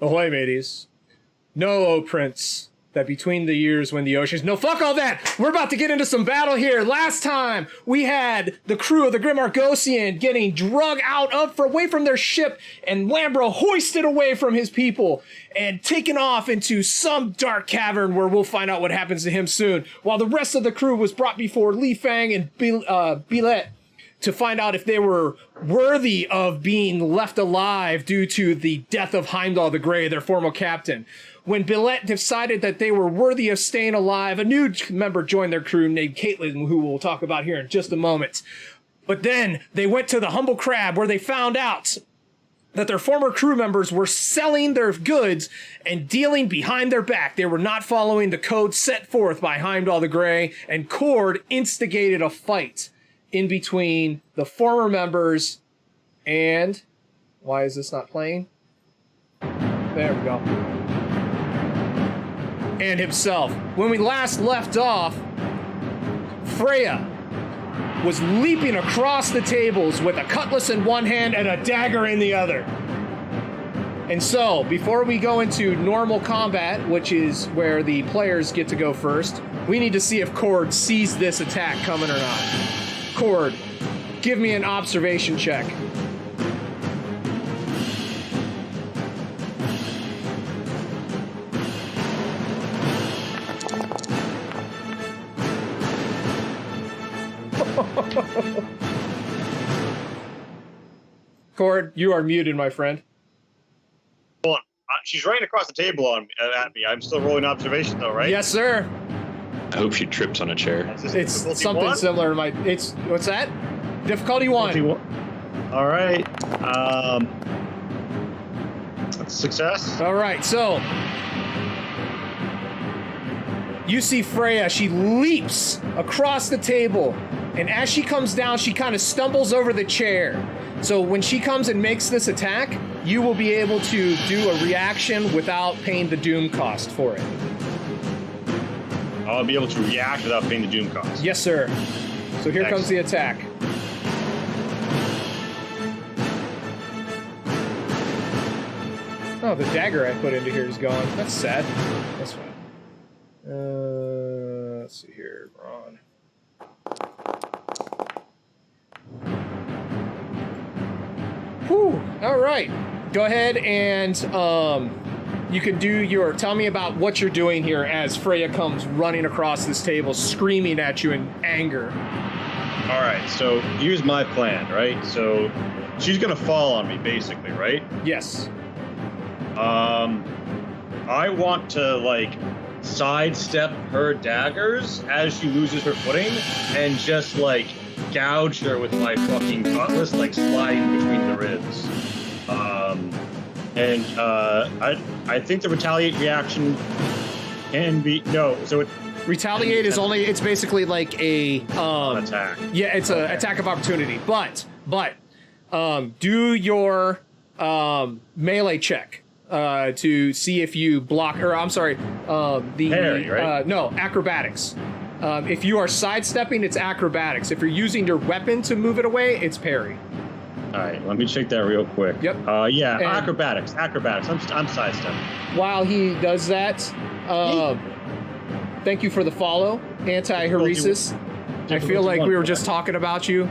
Ahoy, mateys. Know, O Prince, that between the years when the oceans... No, fuck all that! We're about to get into some battle here. Last time, we had the crew of the Grim Argosian getting drug away from their ship, and Lambro hoisted away from his people and taken off into some dark cavern where we'll find out what happens to him soon, while the rest of the crew was brought before Li Fang and Billet to find out if they were worthy of being left alive due to the death of Heimdall the Grey, their former captain. When Billet decided that they were worthy of staying alive, a new member joined their crew named Caitlin, who we'll talk about here in just a moment. But then they went to the Humble Crab, where they found out that their former crew members were selling their goods and dealing behind their back. They were not following the code set forth by Heimdall the Grey, and Cord instigated a fight in between the former members and... Why is this not playing? There we go. And himself. When we last left off, Freya was leaping across the tables with a cutlass in one hand and a dagger in the other. And so, before we go into normal combat, which is where the players get to go first, we need to see if Cord sees this attack coming or not. Cord, give me an observation check. Cord, you are muted, my friend. Hold on. She's right across the table at me. I'm still rolling observation, though, right? Yes, sir. I hope she trips on a chair. It's something similar to my... What's that? Difficulty 1. All right. That's a success. All right, so... You see Freya, she leaps across the table, and as she comes down, she kind of stumbles over the chair. So when she comes and makes this attack, you will be able to do a reaction without paying the doom cost for it. I'll be able to react without paying the doom cost. Yes, sir. So here comes the attack. Oh, the dagger I put into here is gone. That's sad. That's fine. Let's see here, Ron. Whew. All right. Go ahead and you can do your... Tell me about what you're doing here as Freya comes running across this table, screaming at you in anger. All right. So here's my plan, right? So she's going to fall on me, basically, right? Yes. I want to, like, sidestep her daggers as she loses her footing and just, like, gouge her with my fucking cutlass, like, sliding between the ribs. I think the retaliate reaction can be... No, so it... Retaliate is only... It's basically like a... attack. Yeah, it's an attack of opportunity. But, do your melee check. To see if you block, or I'm sorry, parry, right? No, acrobatics. If you are sidestepping, it's acrobatics. If you're using your weapon to move it away, it's parry. All right, let me check that real quick. Yep. Yeah, and acrobatics. I'm sidestepping. While he does that, thank you for the follow, Anti-Heresis. I feel like we were just talking about you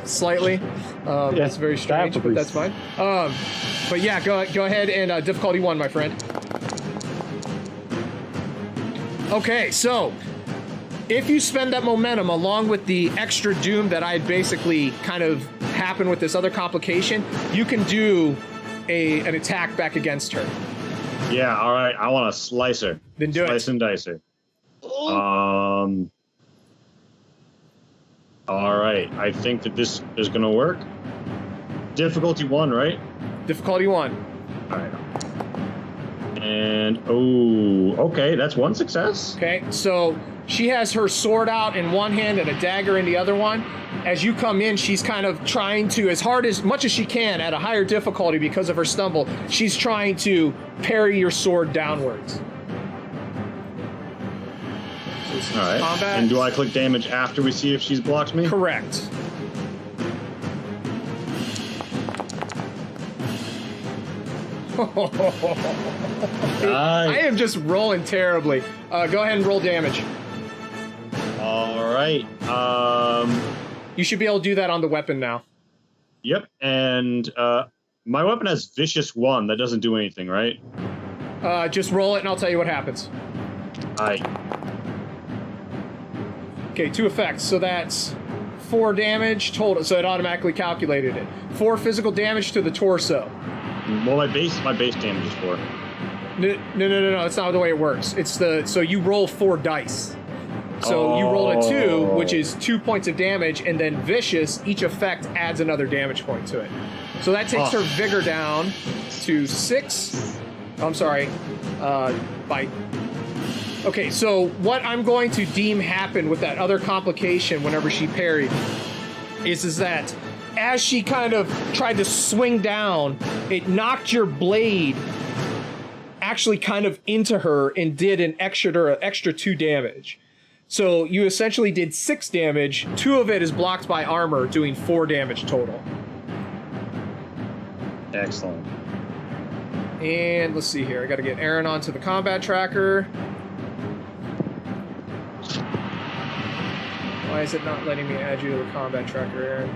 slightly. That's very strange, but that's fine. But yeah, go ahead and difficulty 1, my friend. Okay, so if you spend that momentum along with the extra doom that I basically kind of happened with this other complication, you can do an attack back against her. Yeah, all right. I want to slice her. Then do it. Slice and dice her. All right. I think that this is going to work. Difficulty 1, right? Difficulty 1. All right. And, okay. That's one success. Okay, so she has her sword out in one hand and a dagger in the other one. As you come in, she's kind of trying to, as much as she can, at a higher difficulty because of her stumble, she's trying to parry your sword downwards. So All right. Combat. And do I click damage after we see if she's blocked me? Correct. I am just rolling terribly. Go ahead and roll damage. All right. You should be able to do that on the weapon now. Yep. And my weapon has Vicious 1. That doesn't do anything, right? Just roll it and I'll tell you what happens. Okay, 2 effects. So that's 4 damage total. So it automatically calculated it. 4 physical damage to the torso. Well, my base damage is 4. No. That's not the way it works. It's so you roll 4 dice. So you roll a 2, which is 2 points of damage, and then vicious. Each effect adds another damage point to it. So that takes her vigor down to 6. I'm sorry. Okay, so what I'm going to deem happen with that other complication whenever she parried is that as she kind of tried to swing down, it knocked your blade actually kind of into her and did an extra 2 damage. So you essentially did 6 damage. 2 of it is blocked by armor, doing 4 damage total. Excellent. And let's see here. I got to get Aaron onto the combat tracker. Why is it not letting me add you to the combat tracker, Aaron?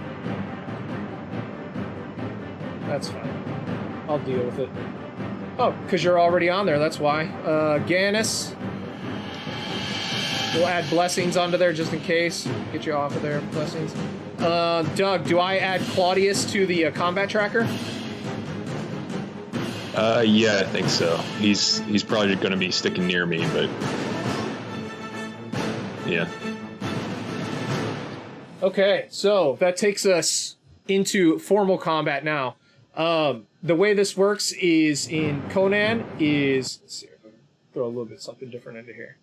That's fine. I'll deal with it. Oh, because you're already on there, that's why. Gannis. We'll add blessings onto there just in case. Get you off of there, blessings. Doug, do I add Claudius to the combat tracker? Yeah, I think so. He's probably going to be sticking near me, but yeah. Okay, so that takes us into formal combat now. The way this works is in Conan is... Let's see, throw a little bit something different into here.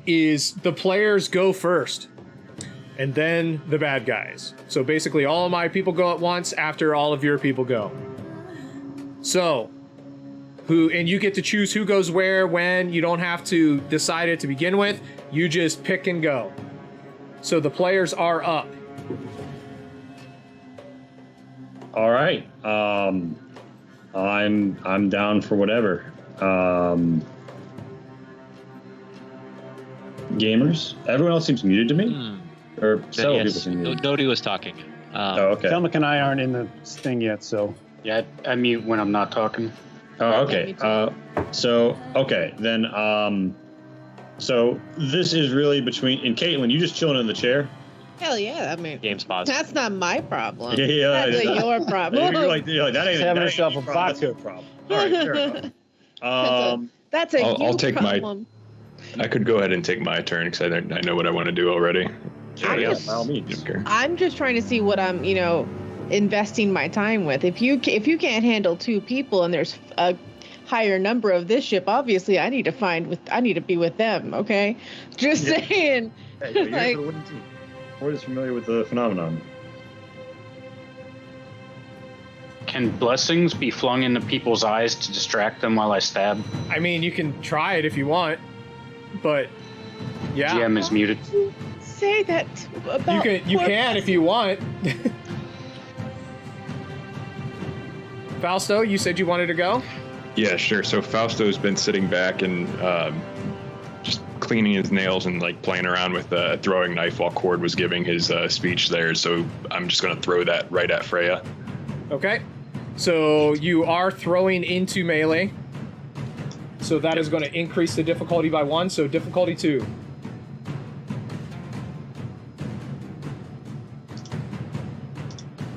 Is the players go first, and then the bad guys. So basically all of my people go at once after all of your people go. So, and you get to choose who goes where, when. You don't have to decide it to begin with. You just pick and go. So the players are up. All right. I'm down for whatever. Gamers. Everyone else seems muted to me. Or several people seem muted. Nobody was talking. Okay. Telmac and I aren't in the thing yet, so. Yeah, I mute when I'm not talking. Oh, okay. Then, so this is really between, and Caitlin, you just chilling in the chair? Hell yeah, I mean, Game spots. that's not my problem. Yeah, That's your problem. You're like, that ain't Having that herself ain't a That's vodka. your problem. All right, fair enough. That's a I'll you take problem. I could go ahead and take my turn because I know what I want to do already. By all means. Okay. I'm just trying to see what I'm, investing my time with. If you can't handle 2 people and there's a higher number of this ship, obviously I need to be with them. Okay, just saying. Hey, you're like, the winning team. We're just familiar with the phenomenon. Can blessings be flung into people's eyes to distract them while I stab? I mean, you can try it if you want, but yeah. GM is muted. say that about You can if you want. Fausto, you said you wanted to go? Yeah, sure. So Fausto's been sitting back and just cleaning his nails and like playing around with a throwing knife while Cord was giving his speech there. So I'm just going to throw that right at Freya. Okay. So you are throwing into melee. So that is going to increase the difficulty by 1. So difficulty 2.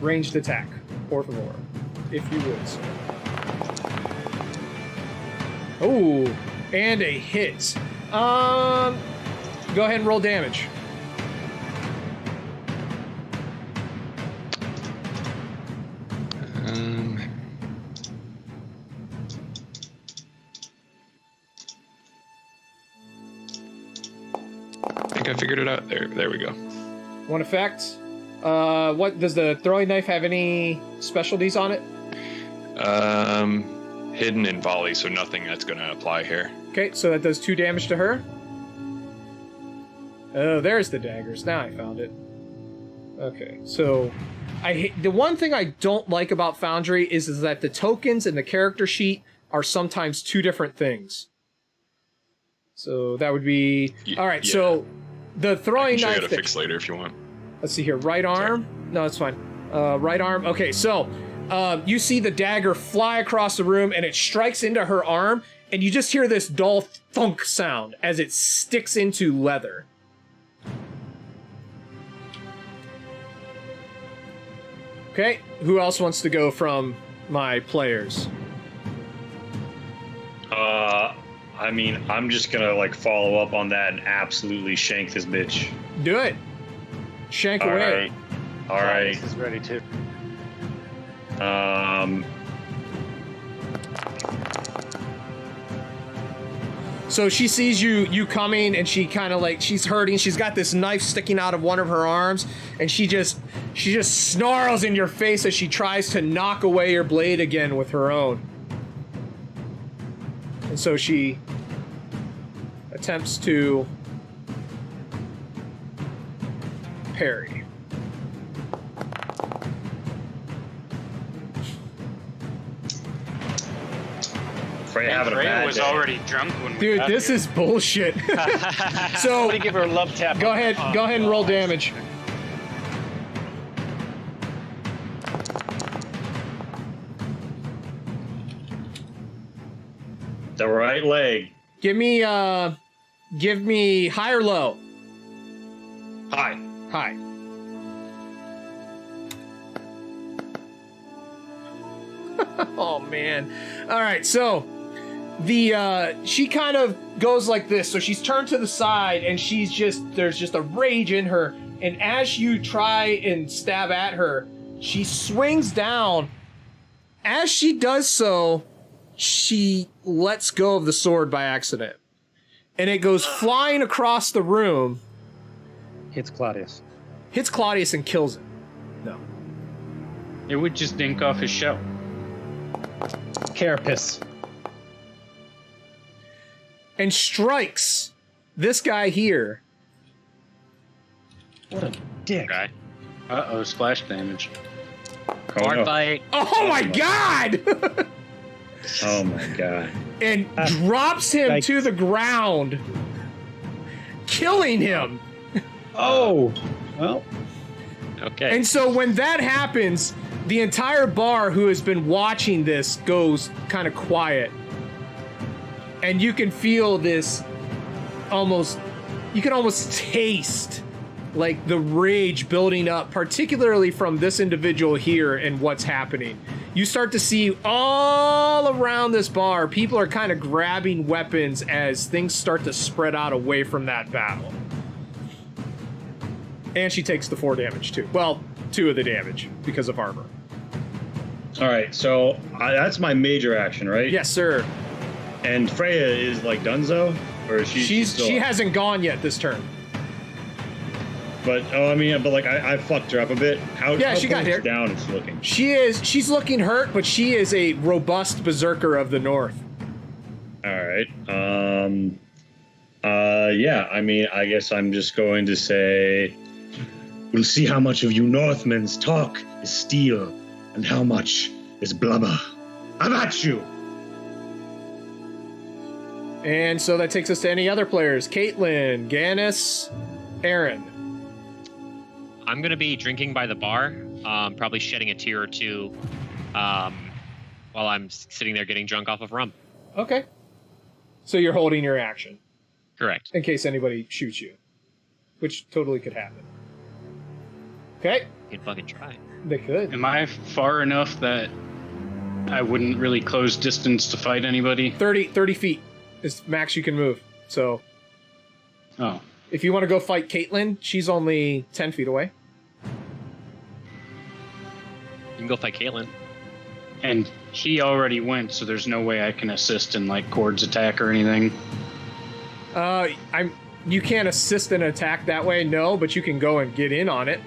Ranged attack, por favor, if you would. Sir. Oh, and a hit. Go ahead and roll damage. I think I figured it out. There we go. 1 effect. What does the throwing knife have any specialties on it? Hidden and volley, so nothing that's going to apply here. Okay, so that does 2 damage to her. Oh, there's the daggers. Now I found it. Okay, so the one thing I don't like about Foundry is that the tokens in the character sheet are sometimes 2 different things. So that would be all right. Yeah. So the throwing I can show you knife. how to fix later if you want. Let's see here. Right arm. No, it's fine. Right arm. Okay, so you see the dagger fly across the room, and it strikes into her arm, and you just hear this dull thunk sound as it sticks into leather. Okay, who else wants to go from my players? I mean, I'm just gonna like follow up on that and absolutely shank this bitch. Do it. Shank away. All right. This is ready too. So she sees you coming, and she kind of like, she's hurting. She's got this knife sticking out of one of her arms, and she just snarls in your face as she tries to knock away your blade again with her own. And so she attempts to parry. Freya having a Freya bad was day. already drunk when we Dude, got this here. is bullshit. So Somebody give her a love tap. go ahead and roll damage. The right leg. Give me high or low. Hi. High. Oh man. All right, so the she kind of goes like this. So she's turned to the side, and there's just a rage in her, and as you try and stab at her, she swings down. As she does so, she lets go of the sword by accident, and it goes flying across the room, Hits Claudius. hits Claudius, and kills him. No. It would just dink off his shell. Carapace. And strikes this guy here. What a dick. Okay. Uh-oh, splash damage. Oh, Hard no. bite. Oh my god! Oh my god. And drops him Yikes. to the ground, killing him. Oh. Well, Okay. And so when that happens, the entire bar who has been watching this goes kind of quiet. And you can feel this you can almost taste like the rage building up, particularly from this individual here and what's happening. You start to see all around this bar, people are kind of grabbing weapons as things start to spread out away from that battle. And she takes the 4 damage too. Well, 2 of the damage because of armor. All right, so that's my major action, right? Yes, sir. And Freya is like Dunzo, or is she She hasn't gone yet this turn. But I fucked her up a bit. How she got close hit. down is she looking? She's looking hurt, but she is a robust berserker of the north. All right. Yeah. I mean, I guess I'm just going to say, we'll see how much of you Northmen's talk is steel, and how much is blubber. I'm at you. And so that takes us to any other players. Caitlin, Gannis, Aaron. I'm gonna be drinking by the bar, probably shedding a tear or two, while I'm sitting there getting drunk off of rum. Okay. So you're holding your action Correct. in case anybody shoots you, which totally could happen. Okay. You can fucking try. They could. Am I far enough that I wouldn't really close distance to fight anybody? 30 feet is max you can move. So Oh. if you want to go fight Caitlin, she's only 10 feet away. You can go fight Caitlin. And he already went, so there's no way I can assist in, like, Cord's attack or anything. You can't assist an attack that way, no, but you can go and get in on it.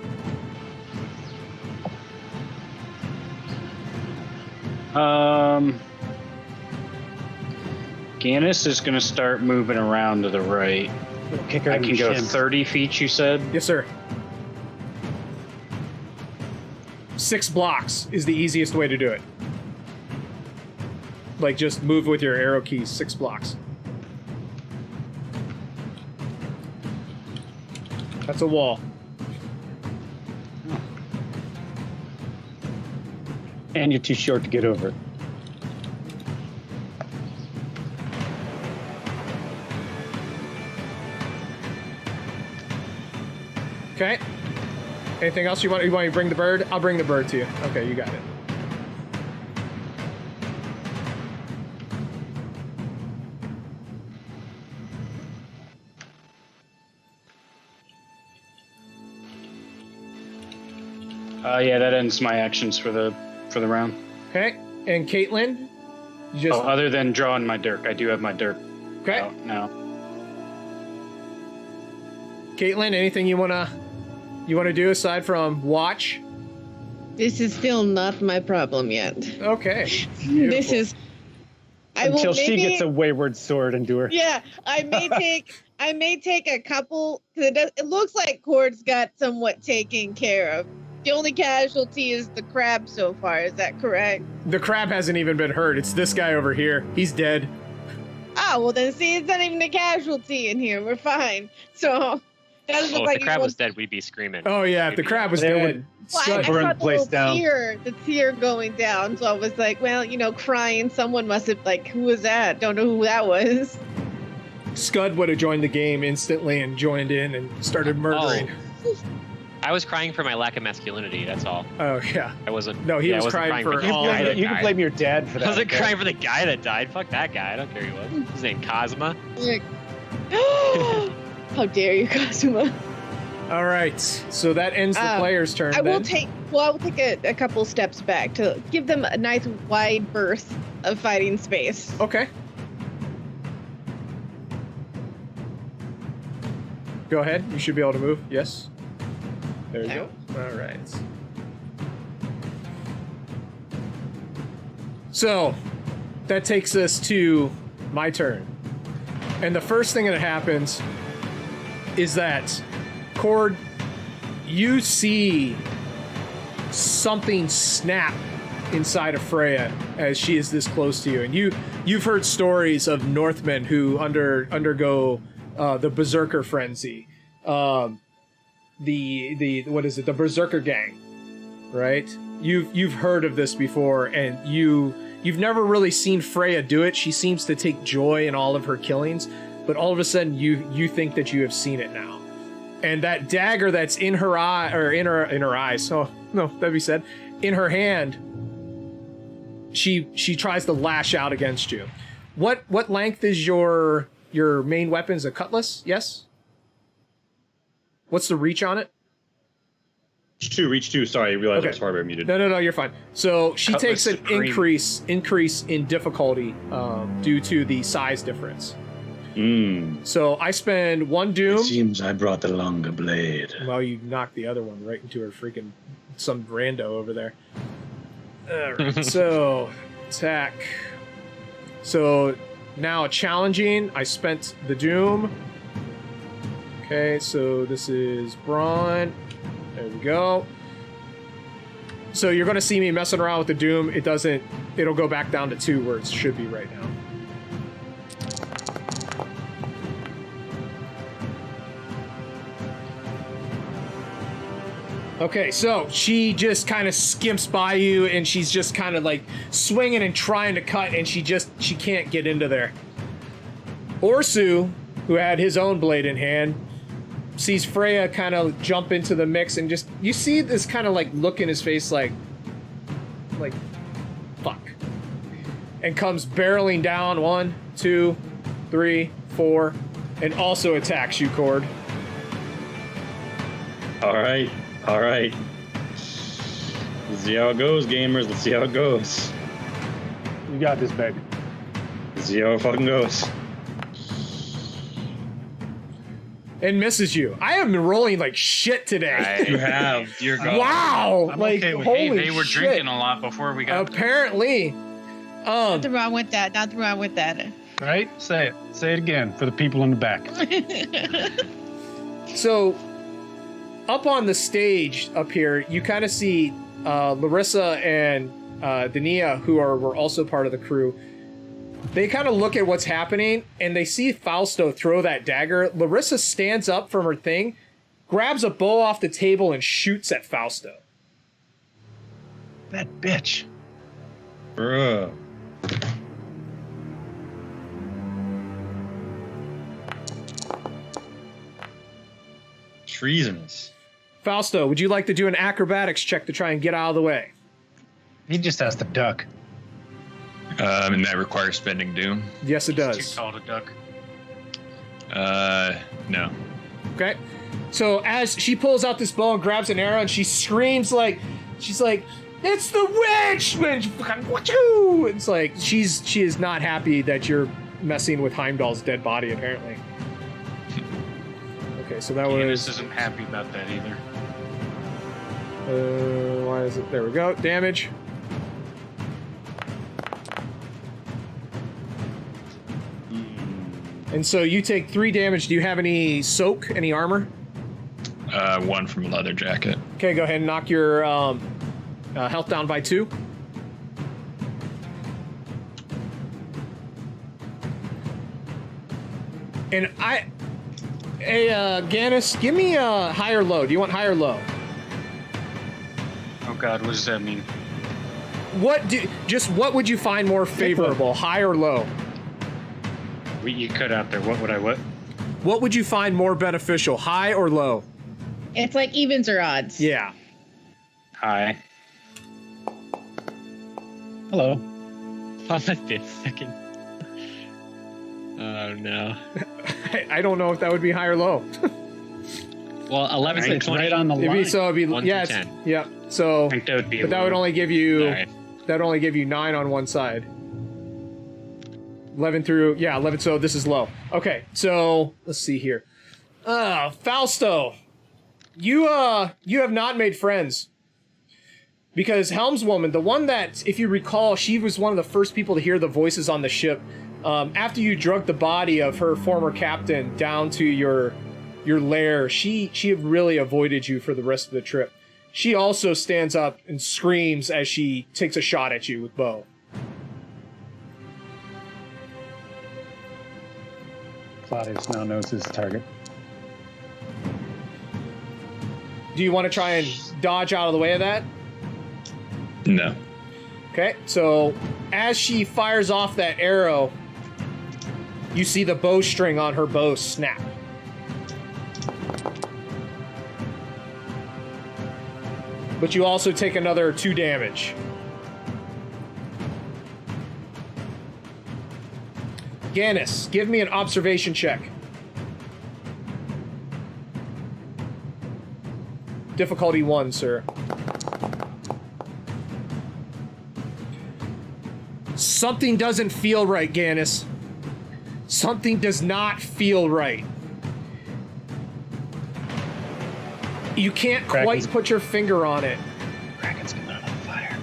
Gannis is going to start moving around to the right. We'll kick her I in can the go shins. 30 feet, you said? Yes, sir. 6 blocks is the easiest way to do it. Like, just move with your arrow keys 6 blocks. That's a wall. And you're too short to get over it. Okay. Anything else you want? You want me to bring the bird? I'll bring the bird to you. Okay, you got it. Yeah, that ends my actions for the round. Okay. And Caitlin, you just Other than drawing my dirk, I do have my dirk. okay. out now. Caitlin, anything you wanna do aside from watch? This is still not my problem yet. Okay. This Beautiful. is. I will Until she maybe- gets a wayward sword into her. Yeah, I may take a couple because it looks like Cord's got somewhat taken care of. The only casualty is the crab so far. Is that correct? The crab hasn't even been hurt. It's this guy over here. He's dead. Oh well, then see, it's not even a casualty in here. We're fine. So doesn't Oh, look if like the crab you was dead, we'd be screaming. Oh yeah, if the crab was They dead. would- Well, Scud, I burn saw the place down. the tear going down. So I was like, well, crying. Someone must have who was that? Don't know who that was. Scud would have joined the game instantly and joined in and started murdering. I was crying for my lack of masculinity. That's all. Oh yeah. I wasn't. No, he yeah, I was wasn't crying for the all guy of that You can died. blame your dad for that. I wasn't okay? crying for the guy that died. Fuck that guy. I don't care who he was. His name Cosma. Like, how dare you, Kazuma? All right. So that ends the player's turn. I will then. take a couple steps back to give them a nice wide berth of fighting space. Okay. Go ahead. You should be able to move. Yes. There you Okay. go. All right. So that takes us to my turn. And the first thing that happens is that, Cord, you see something snap inside of Freya as she is this close to you. And you've heard stories of Northmen who undergo the berserker frenzy. The what is it? The berserker gang, right? You've heard of this before, and you've never really seen Freya do it. She seems to take joy in all of her killings, but all of a sudden you think that you have seen it now. And that dagger that's in her eye, or in her eyes, oh no, that'd be said, in her hand, she tries to lash out against you. What length is your main weapon? Is a cutlass? Yes. What's the reach on it? Reach 2. Sorry, I realized Okay. I was hardware muted. No, you're fine. So she Cutlass takes an Supreme. increase in difficulty due to the size difference. So I spend 1 doom. Seems I brought the longer blade. Well, you knocked the other one right into her freaking some rando over there. All right, so attack. So now challenging. I spent the doom. Okay, so this is Braun. There we go. So you're going to see me messing around with the doom. It'll go back down to 2 where it should be right now. Okay, so she just kind of skimps by you, and she's just kind of like swinging and trying to cut, and she can't get into there. Orsu, who had his own blade in hand, sees Freya kind of jump into the mix, and just, you see this kind of like look in his face like fuck, and comes barreling down 1, 2, 3, 4, and also attacks you, Cord. All right. Let's see how it goes, gamers. Let's see how it goes. You got this, baby. Let's see how it fucking goes. And misses you. I have been rolling like shit today. You have. Dear God. Wow! I'm like okay with holy Hey, they were shit. drinking a lot before we got Apparently. Nothing wrong with that. Nothing wrong with that. Right? Say it. Say it again for the people in the back. So, up on the stage up here, you kind of see Larissa and Dania, who were also part of the crew. They kind of look at what's happening, and they see Fausto throw that dagger. Larissa stands up from her thing, grabs a bow off the table, and shoots at Fausto. That bitch. Bruh. Treasonous. Fausto, would you like to do an acrobatics check to try and get out of the way? He just has to duck. And that requires spending doom. Yes, it Too does. tall to duck. No. Okay. So as she pulls out this bow and grabs an arrow, and she screams she's like, "It's the witch!" And it's like she is not happy that you're messing with Heimdall's dead body, apparently. Okay, so that Candace was. isn't happy about that either. Why is it? There we go. Damage. And so you take 3 damage. Do you have any soak, any armor? 1 from a leather jacket. Okay, go ahead and knock your health down by 2. And Gannis, give me a high or low. Do you want high or low? Oh God, what does that mean? What would you find more favorable, high or low? You cut out there. What would I what? What would you find more beneficial, high or low? It's like evens or odds. Yeah. Hi. Hello. Pause that second. Oh no. I don't know if that would be high or low. Well, 11 to It's 20. right on the line. It'd be 1 yeah, through 10. yeah. So, I think that would be. but that would only give you All right. 9 on one side. 11 through 11. So this is low. Okay, so let's see here. Fausto, you have not made friends because Helmswoman, the one that, if you recall, she was one of the first people to hear the voices on the ship. After you drug the body of her former captain down to your lair, she really avoided you for the rest of the trip. She also stands up and screams as she takes a shot at you with bow. Claudius now knows his target. Do you want to try and dodge out of the way of that? No. Okay, so as she fires off that arrow, you see the bowstring on her bow snap. But you also take another 2 damage. Gannis, give me an observation check. Difficulty 1, sir. Something doesn't feel right, Gannis. Something does not feel right. You can't quite put your finger on it. Kraken's coming out on fire.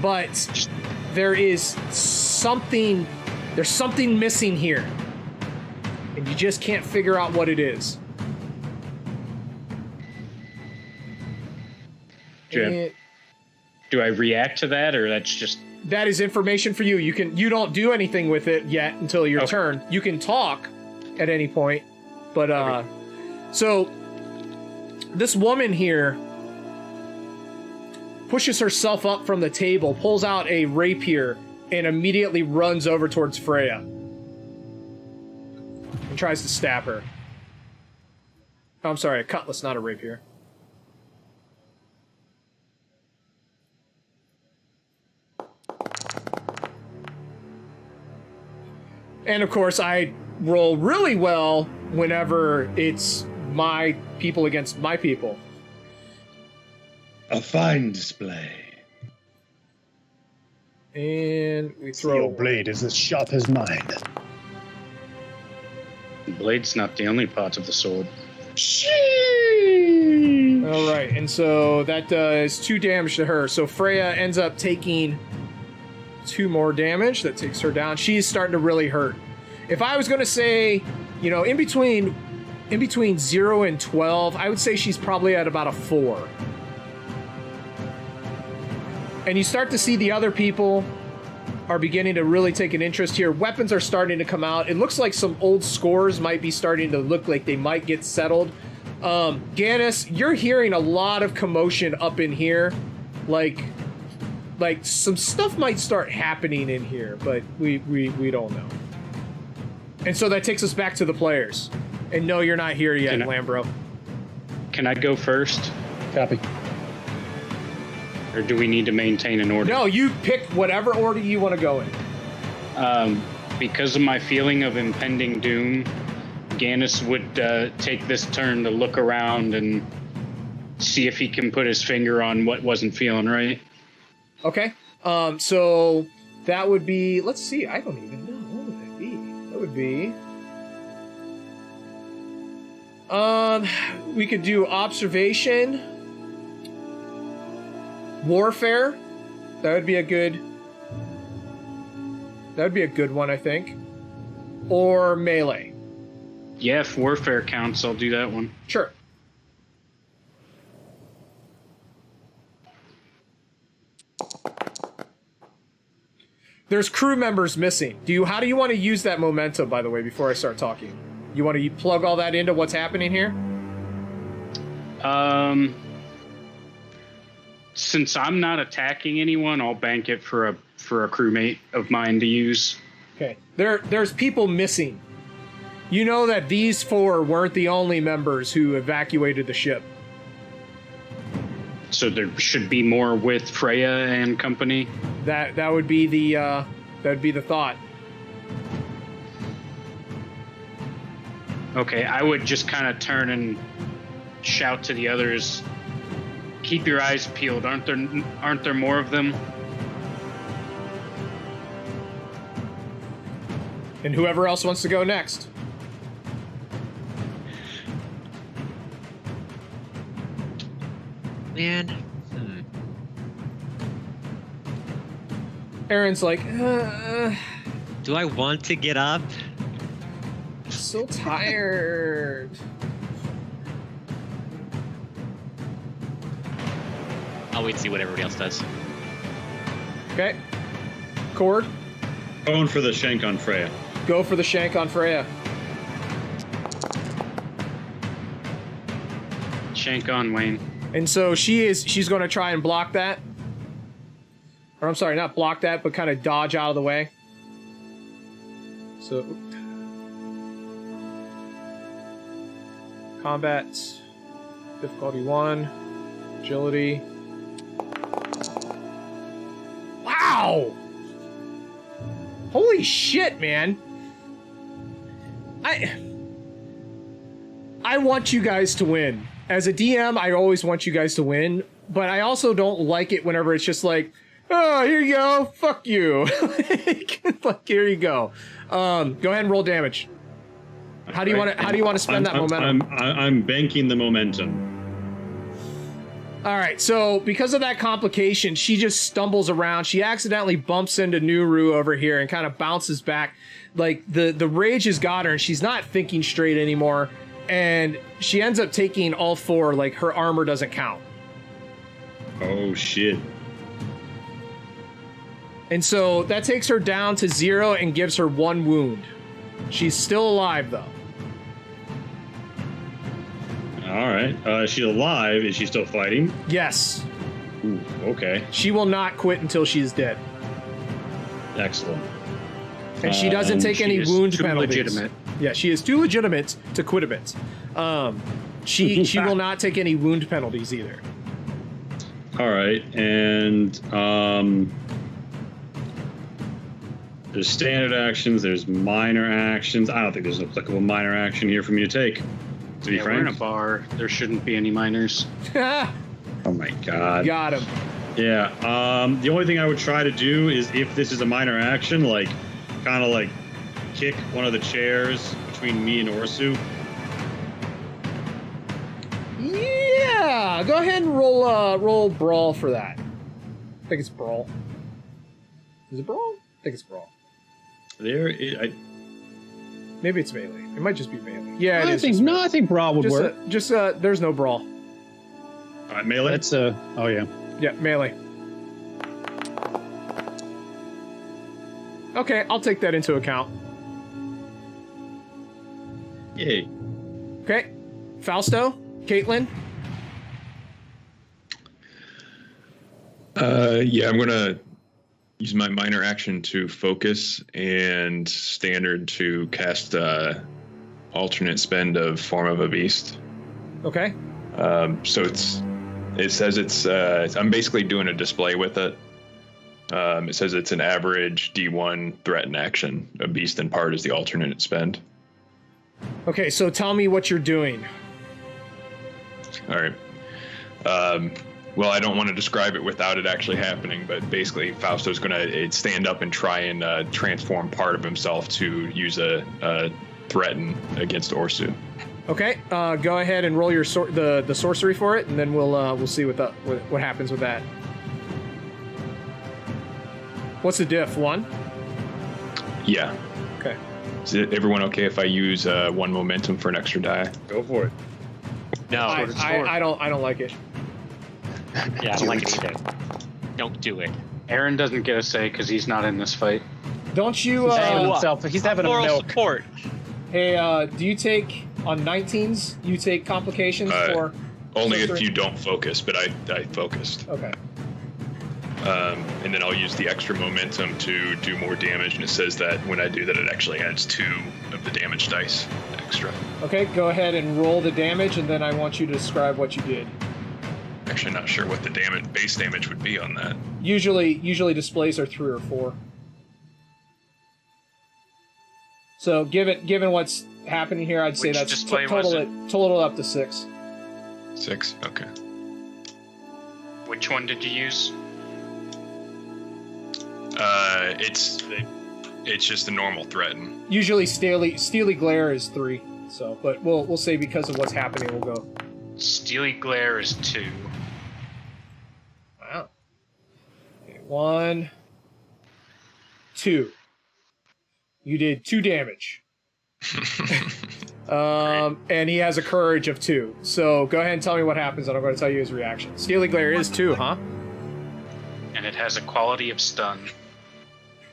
But there is something, there's something missing here. And you just can't figure out what it is. Jim. Do I react to that, or that's just... That is information for you. You don't do anything with it yet until your turn. You can talk at any point. But so this woman here pushes herself up from the table, pulls out a rapier, and immediately runs over towards Freya. And tries to stab her. Oh, I'm sorry, a cutlass, not a rapier. And of course, I roll really well whenever it's my people against my people. A fine display. And we Your throw. blade is as sharp as mine. The blade's not the only part of the sword. All right, and so that does 2 damage to her. So Freya ends up taking 2 more damage. That takes her down. She's starting to really hurt. If I was going to say, in between 0 and 12, I would say she's probably at about a 4. And you start to see the other people are beginning to really take an interest here. Weapons are starting to come out. It looks like some old scores might be starting to look like they might get settled. Gannis, you're hearing a lot of commotion up in here. Like some stuff might start happening in here, but we don't know. And so that takes us back to the players. And no, you're not here yet, Lambro. Can I go first? Copy. Or do we need to maintain an order? No, you pick whatever order you want to go in. Because of my feeling of impending doom, Gannis would take this turn to look around and see if he can put his finger on what wasn't feeling right. Okay. So that would be, let's see, I don't even know. What would that be? That would be... we could do observation... Warfare, that would be a good one, I think. Or melee. Yeah, if warfare counts, I'll do that one. Sure. There's crew members missing. How do you want to use that momentum, by the way, before I start talking? You want to plug all that into what's happening here? Since I'm not attacking anyone, I'll bank it for a crewmate of mine to use. Okay. There's people missing. You know that these 4 weren't the only members who evacuated the ship. So there should be more with Freya and company. That would be the thought. Okay, I would just kind of turn and shout to the others. Keep your eyes peeled. Aren't there more of them? And whoever else wants to go next. Man. Aaron's like, Do I want to get up? so tired. I'll wait to see what everybody else does. Okay. Cord, Going for the shank on Freya. go for the shank on Freya. Shank on, Wayne. And so she's going to try and block that. Or I'm sorry, not block that, but kind of dodge out of the way. So combat difficulty 1, agility. Wow! Holy shit, man. I want you guys to win. As a DM, I always want you guys to win, but I also don't like it whenever it's just like, oh, here you go, fuck you. Like, here you go. Go ahead and roll damage. How do you want to spend that momentum? I'm banking the momentum. All right, so because of that complication, she just stumbles around. She accidentally bumps into Nuru over here and kind of bounces back. Like, the rage has got her, and she's not thinking straight anymore. And she ends up taking all 4, like, her armor doesn't count. Oh, shit. And so that takes her down to 0 and gives her 1 wound. She's still alive, though. All right. She's alive. Is she still fighting? Yes. Ooh, okay. She will not quit until she is dead. Excellent. And she doesn't take any is wound too penalties. legitimate. Yeah, she is too legitimate to quit a bit. She will not take any wound penalties either. All right. And there's standard actions. There's minor actions. I don't think there's an applicable minor action here for me to take. To be Yeah, frank. we're in a bar. There shouldn't be any minors. Oh my god. Got him. Yeah. The only thing I would try to do is, if this is a minor action, like, kind of like kick one of the chairs between me and Orsu. Yeah, go ahead and roll brawl for that. I think it's brawl. Is it brawl? I think it's brawl. There is, Maybe it's melee. It might just be melee. Yeah, it I is. think just no. melee. I think brawl would work. There's no brawl. All right, melee. That's oh yeah. Yeah, melee. Okay, I'll take that into account. Yay. Okay, Fausto, Caitlin. Yeah, I'm gonna use my minor action to focus and standard to cast alternate spend of Form of a Beast. Okay. So it says I'm basically doing a display with it. It says it's an average D1 threat in action. A beast in part is the alternate spend. Okay, so tell me what you're doing. All right. Well, I don't want to describe it without it actually happening, but basically Fausto's going to stand up and try and transform part of himself to use a threaten against Orsu. Okay, go ahead and roll your the sorcery for it, and then we'll see what happens with that. What's the diff? 1? Yeah. Okay. Is everyone okay if I use 1 momentum for an extra die? Go for it. No. I don't like it. Yeah, I don't like it either. Don't do it. Aaron doesn't get a say because he's not in this fight. Don't you? He's having what? himself. He's having a Moral milk. support. Hey, do you take on 19s? You take complications for? Only if sorcery? you don't focus, but I focused. Okay. And then I'll use the extra momentum to do more damage, and it says that when I do that, it actually adds 2 of the damage dice extra. Okay, go ahead and roll the damage, and then I want you to describe what you did. Actually, not sure what the base damage would be on that. Usually displays are 3 or 4. So given what's happening here, I'd say Which that's display was total up to 6. 6? Okay. Which one did you use? It's just a normal threaten. Usually steely glare is 3. So, but we'll say because of what's happening, we'll go. Steely Glare is 2. Wow. Okay, 1, 2. You did 2 damage. And he has a courage of 2. So go ahead and tell me what happens, and I'm going to tell you his reaction. Steely glare is 2, huh? And it has a quality of stun.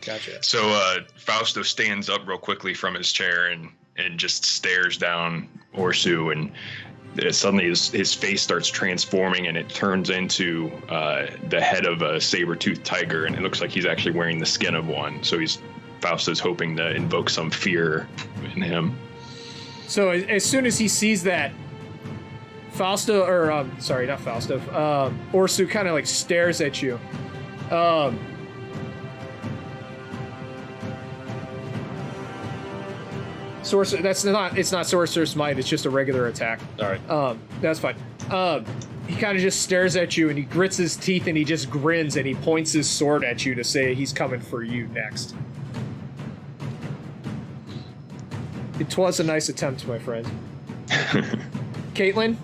Gotcha. So Fausto stands up real quickly from his chair and just stares down Orsu, and suddenly his face starts transforming, and it turns into the head of a saber-toothed tiger, and it looks like he's actually wearing the skin of one. So Fausto's hoping to invoke some fear in him. So as soon as he sees that, Fausto, or sorry, not Fausto, Orsu kind of like stares at you. Sorcerer, it's not Sorcerer's Might, it's just a regular attack. Sorry. That's fine. He kind of just stares at you, and he grits his teeth, and he just grins, and he points his sword at you to say he's coming for you next. It was a nice attempt, my friend. Caitlin?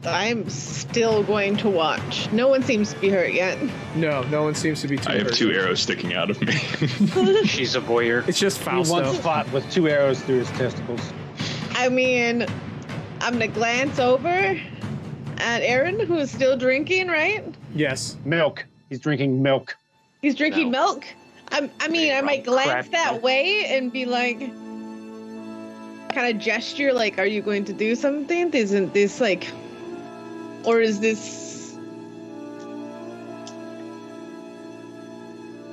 I'm still going to watch. No one seems to be hurt yet. No one seems to be too I have hurt. 2 arrows sticking out of me. She's a voyeur. It's just He Fausto. once fought with 2 arrows through his testicles. I mean, I'm gonna glance over at Aaron, who is still drinking, right? Yes. Milk. He's drinking milk. He's drinking No. milk. I might glance Crap that milk. way and be like, kind of gesture, like, "Are you going to do something? Isn't this like, or is this?"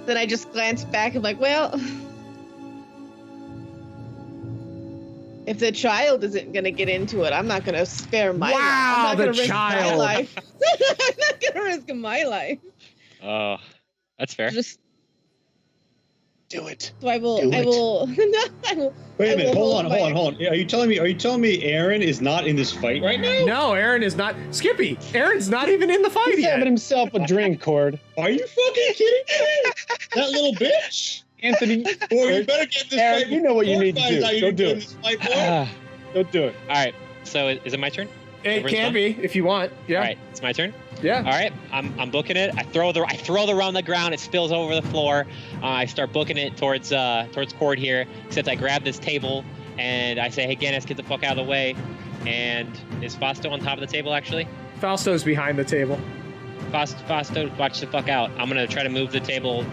Then I just glance back and like, well, if the child isn't gonna get into it, I'm not gonna spare my life. Wow, I'm not the gonna risk my child. life. I'm not gonna risk my life. Oh, that's fair. Just Do it. so I will. Do I it. will. I will. Wait I a minute. will Hold on. Are you telling me Aaron is not in this fight right now? No, Aaron is not. Skippy, Aaron's not even in the fight He's yet. having himself a drink, Cord. Are you fucking kidding me? That little bitch. Anthony, Boy, you better get this Aaron, fight. you know what you before need to finds do. out Go you're do doing it. this fight, boy. Don't do it. All right. So is it my turn? It Everyone's can done? be if you want. Yeah. All right, it's my turn. Yeah. All right, I'm booking it. I throw the row on the ground. It spills over the floor. I start booking it towards Cord here. Except I grab this table and I say, "Hey, Gannis, get the fuck out of the way." And is Fausto on top of the table actually? Fausto's behind the table. Fausto, watch the fuck out. I'm gonna try to move the table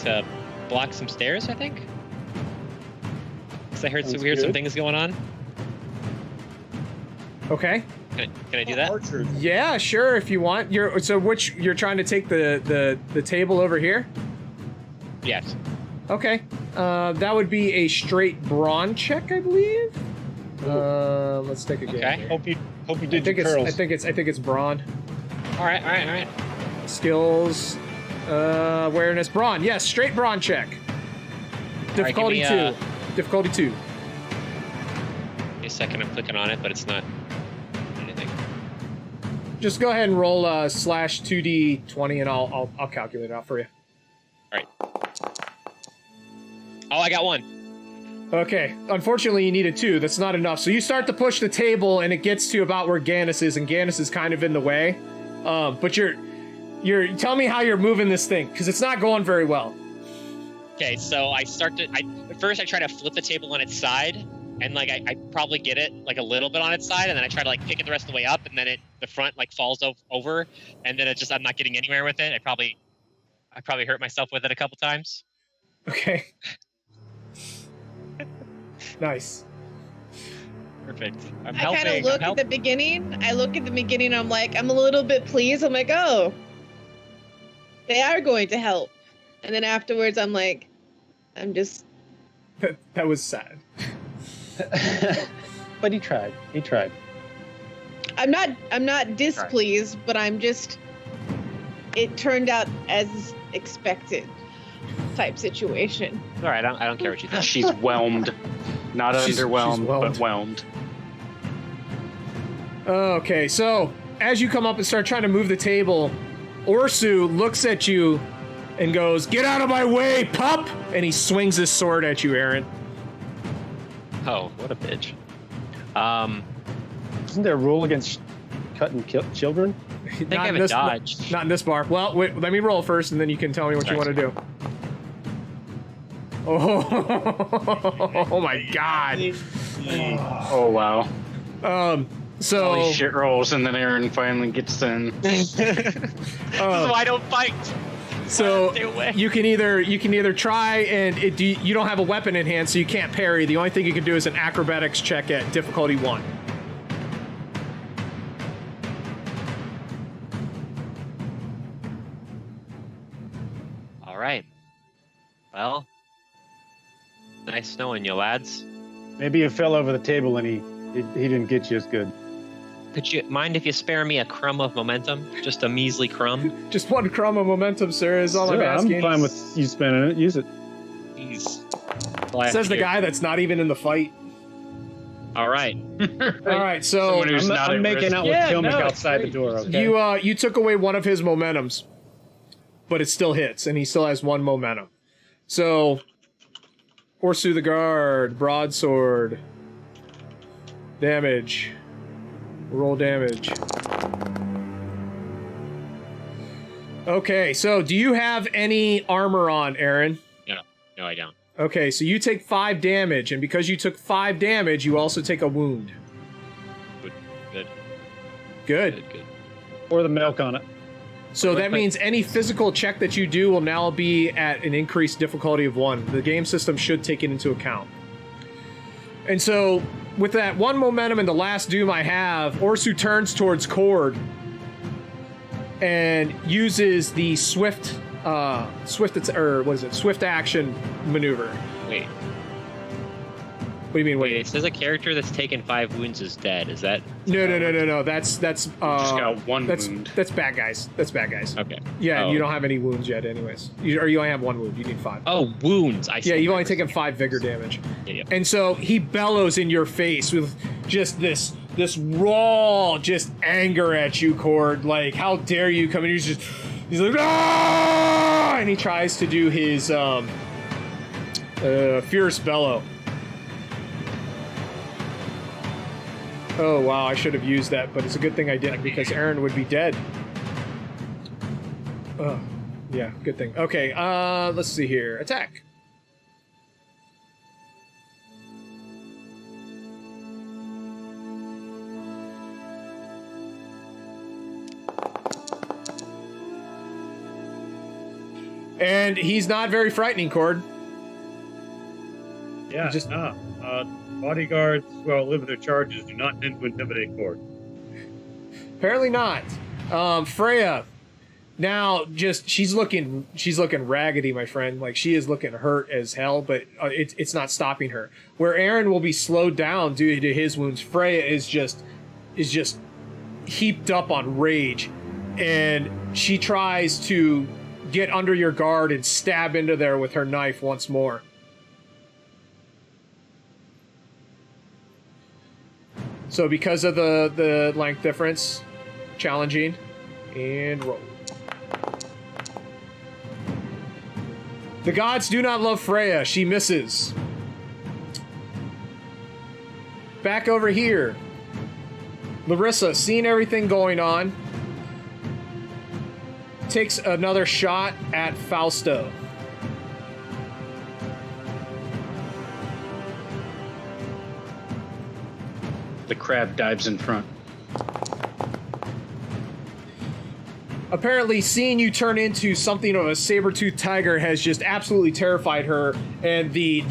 to block some stairs. I think. Cause I heard Sounds some good. things going on. Okay. Can I do that? Archers. Yeah, sure. If you want. You're trying to take the table over here. Yes. Okay. That would be a straight brawn check, I believe. Let's take a guess. Okay. here. Hope you I did think your it's curls. I think it's brawn. All right. Skills, awareness, brawn. Yes, straight brawn check. Difficulty give me, 2. Difficulty 2. Give me a second. I'm clicking on it, but it's not anything. Just go ahead and roll /2d20, and I'll calculate it out for you. All right. Oh, I got 1. Okay. Unfortunately, you needed 2. That's not enough. So you start to push the table, and it gets to about where Gannis is, and Gannis is kind of in the way. But you're tell me how you're moving this thing, because it's not going very well. Okay, so first I try to flip the table on its side, and like I probably get it like a little bit on its side, and then I try to like pick it the rest of the way up, and then the front like falls over, and then I'm not getting anywhere with it. I probably hurt myself with it a couple times. Okay. Nice. Perfect. I'm I helping. kind of look at the beginning. I look at the beginning. I'm like, I'm a little bit pleased. I'm like, oh, they are going to help. And then afterwards, I'm like, I'm just. That was sad. But he tried. He tried. I'm not displeased, but I'm just. It turned out as expected, type situation. All right, I don't care what you think. She's whelmed. Not She's underwhelmed, whelmed. but whelmed. Okay, so as you come up and start trying to move the table, Orsu looks at you and goes, "Get out of my way, pup!" And he swings his sword at you, Aaron. Oh, what a bitch. Isn't there a rule against cutting children? I think I have a dodge. Not in this bar. Well, wait, let me roll first, and then you can tell me what you want to do. Oh my god. Oh wow. So Holy shit rolls, and then Aaron finally gets in. This is why I don't fight. So Stay away. you can either try and you don't have a weapon in hand, so you can't parry. The only thing you can do is an acrobatics check at difficulty 1. All right. Well, nice knowing you, lads. Maybe you fell over the table and he didn't get you as good. Could you mind if you spare me a crumb of momentum? Just a measly crumb? Just 1 crumb of momentum, sir, is all I'm Sure, asking. I'm fine with you spending it. Use it. Please. Says the guy that's not even in the fight. All right. All right, so Someone who's not I'm at making risk. out with Yeah, Kilmick no, it's outside the great. door. Okay. you took away one of his momentums, but it still hits, and he still has 1 momentum. So, Orsu the guard, broadsword, damage, roll damage. Okay, so do you have any armor on, Aaron? No, I don't. Okay, so you take 5 damage, and because you took 5 damage, you also take a wound. Good. Good. Pour the milk on it. So that means any physical check that you do will now be at an increased difficulty of 1. The game system should take it into account. And so, with that 1 momentum in the last doom I have, Orsu turns towards Cord and uses the swift action maneuver. Wait. What do you mean? Wait, Wait. it says a character that's taken 5 wounds is dead. Is that? No. That's Just got one wound. That's bad guys. That's bad guys. Okay. Yeah, Oh. you don't have any wounds yet, anyways. You only have 1 wound. You need 5. Oh, wounds. I see. Yeah, you've only taken 5 vigor damage. Yeah. And so he bellows in your face with just this raw just anger at you, Cord. Like, how dare you come in? He's like, ah! And he tries to do his fierce bellow. Oh, wow, I should have used that, but it's a good thing I didn't because Aaron would be dead. Oh, yeah, good thing. Okay, let's see here. Attack. And he's not very frightening, Cord. Yeah, bodyguards who outlive their charges do not tend to intimidate Cord. Apparently not. Freya. Now, she's looking raggedy, my friend. Like, she is looking hurt as hell, but it's not stopping her. Where Aaron will be slowed down due to his wounds, Freya is just heaped up on rage, and she tries to get under your guard and stab into there with her knife once more. So because of the length difference, challenging, and roll. The gods do not love Freya. She misses. Back over here. Larissa, seeing everything going on, takes another shot at Fausto. The crab dives in front. Apparently, seeing you turn into something of a saber-toothed tiger has just absolutely terrified her, and the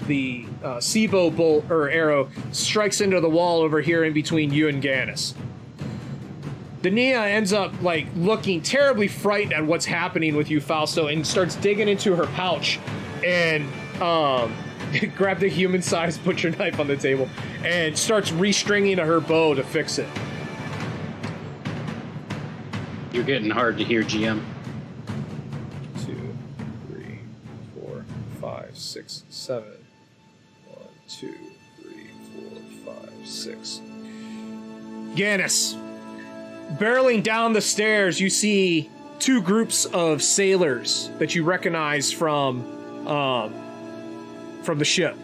Sibo bolt or arrow strikes into the wall over here in between you and Gannis. Dania ends up like looking terribly frightened at what's happening with you, Fausto, and starts digging into her pouch and grab the human-sized butcher knife on the table and starts restringing her bow to fix it. You're getting hard to hear, GM. 2, 3, 4, 5, 6, 7. 1, 2, 3, 4, 5, 6. Gannis, barreling down the stairs, you see two groups of sailors that you recognize from the ship.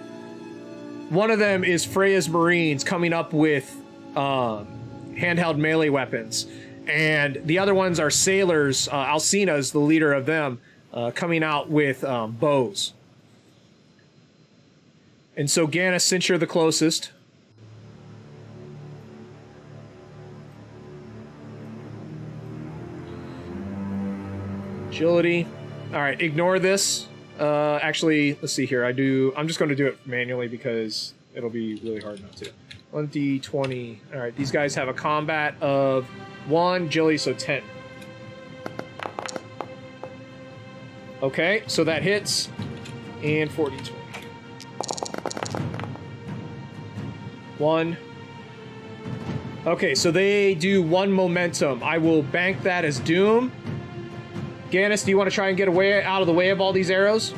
One of them is Freya's Marines coming up with handheld melee weapons. And the other ones are sailors. Alcina's the leader of them, coming out with bows. And so, Gannis, since you're the closest, agility. All right, ignore this. Actually, let's see here. I'm just going to do it manually because it'll be really hard not to. 1d20. All right, these guys have a combat of 1, agility, so 10. Okay, so that hits. And 4d20. 1. Okay, so they do 1 momentum. I will bank that as Doom. Gannis, do you want to try and get out of the way of all these arrows?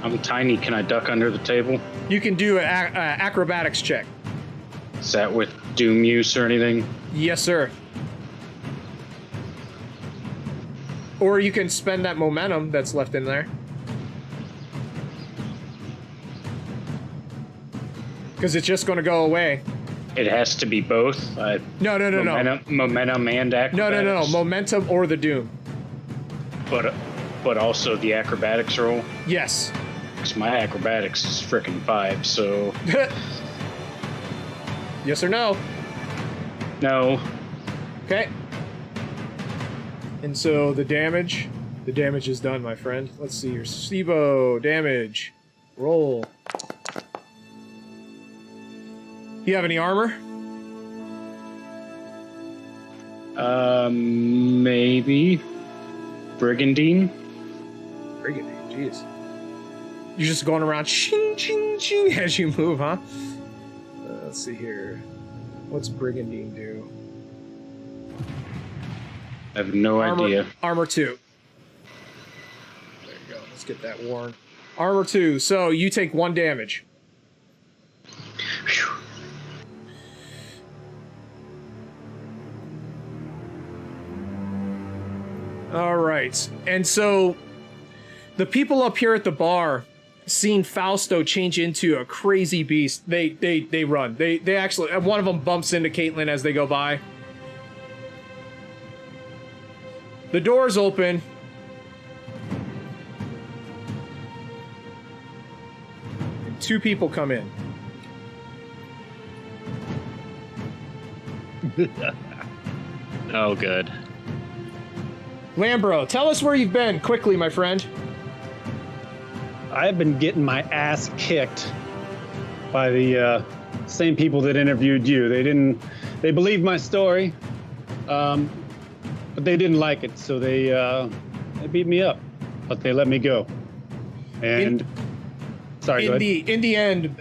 I'm tiny. Can I duck under the table? You can do an acrobatics check. Is that with Doom use or anything? Yes, sir. Or you can spend that momentum that's left in there. Because it's just going to go away. It has to be both? No. Momentum and acrobatics? No. Momentum or the Doom. But also the acrobatics roll? Yes. Because my acrobatics is frickin' 5, so... Yes or no? No. Okay. And so the damage is done, my friend. Let's see your Sibo damage. Roll. You have any armor? Maybe. Brigandine? Brigandine, jeez. You're just going around ching, ching, ching as you move, huh? Let's see here. What's Brigandine do? I have no idea. Armor 2. There you go. Let's get that worn. Armor 2. So you take 1 damage. Whew. All right. And so the people up here at the bar seen Fausto change into a crazy beast, they run. They actually, one of them bumps into Caitlin as they go by. The doors open. And 2 people come in. Oh, good. Lambro, tell us where you've been, quickly, my friend. I've been getting my ass kicked by the same people that interviewed you. They believed my story, but they didn't like it, so they beat me up, but they let me go. And sorry, in the end,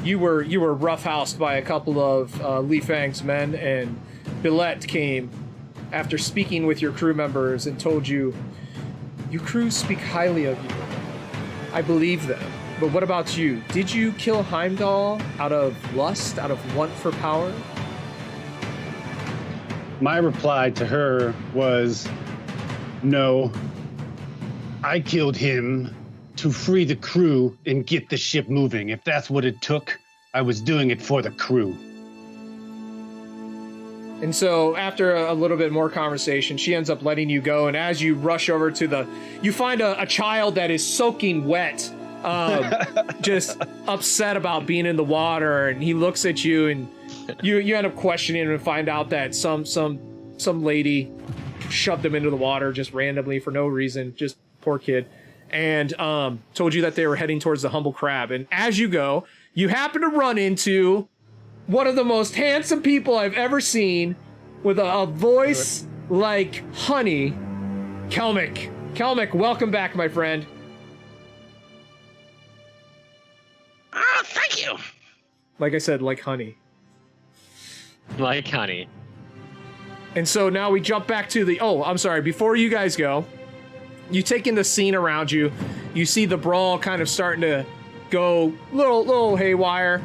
you were roughhoused by a couple of Li Fang's men, and Billette came after speaking with your crew members and told you, your crew speak highly of you. I believe them. But what about you? Did you kill Heimdall out of lust, out of want for power? My reply to her was, no, I killed him to free the crew and get the ship moving. If that's what it took, I was doing it for the crew. And so after a little bit more conversation, she ends up letting you go. And as you rush over to you find a child that is soaking wet, just upset about being in the water. And he looks at you, and you end up questioning him and find out that some lady shoved him into the water just randomly for no reason. Just poor kid. And told you that they were heading towards the Humble Crab. And as you go, you happen to run into one of the most handsome people I've ever seen, with a voice like honey. Kelmick. Kelmick, welcome back, my friend. Oh, thank you. Like I said, like honey. Like honey. And so now we jump back to I'm sorry, before you guys go, you take in the scene around you. You see the brawl kind of starting to go little haywire.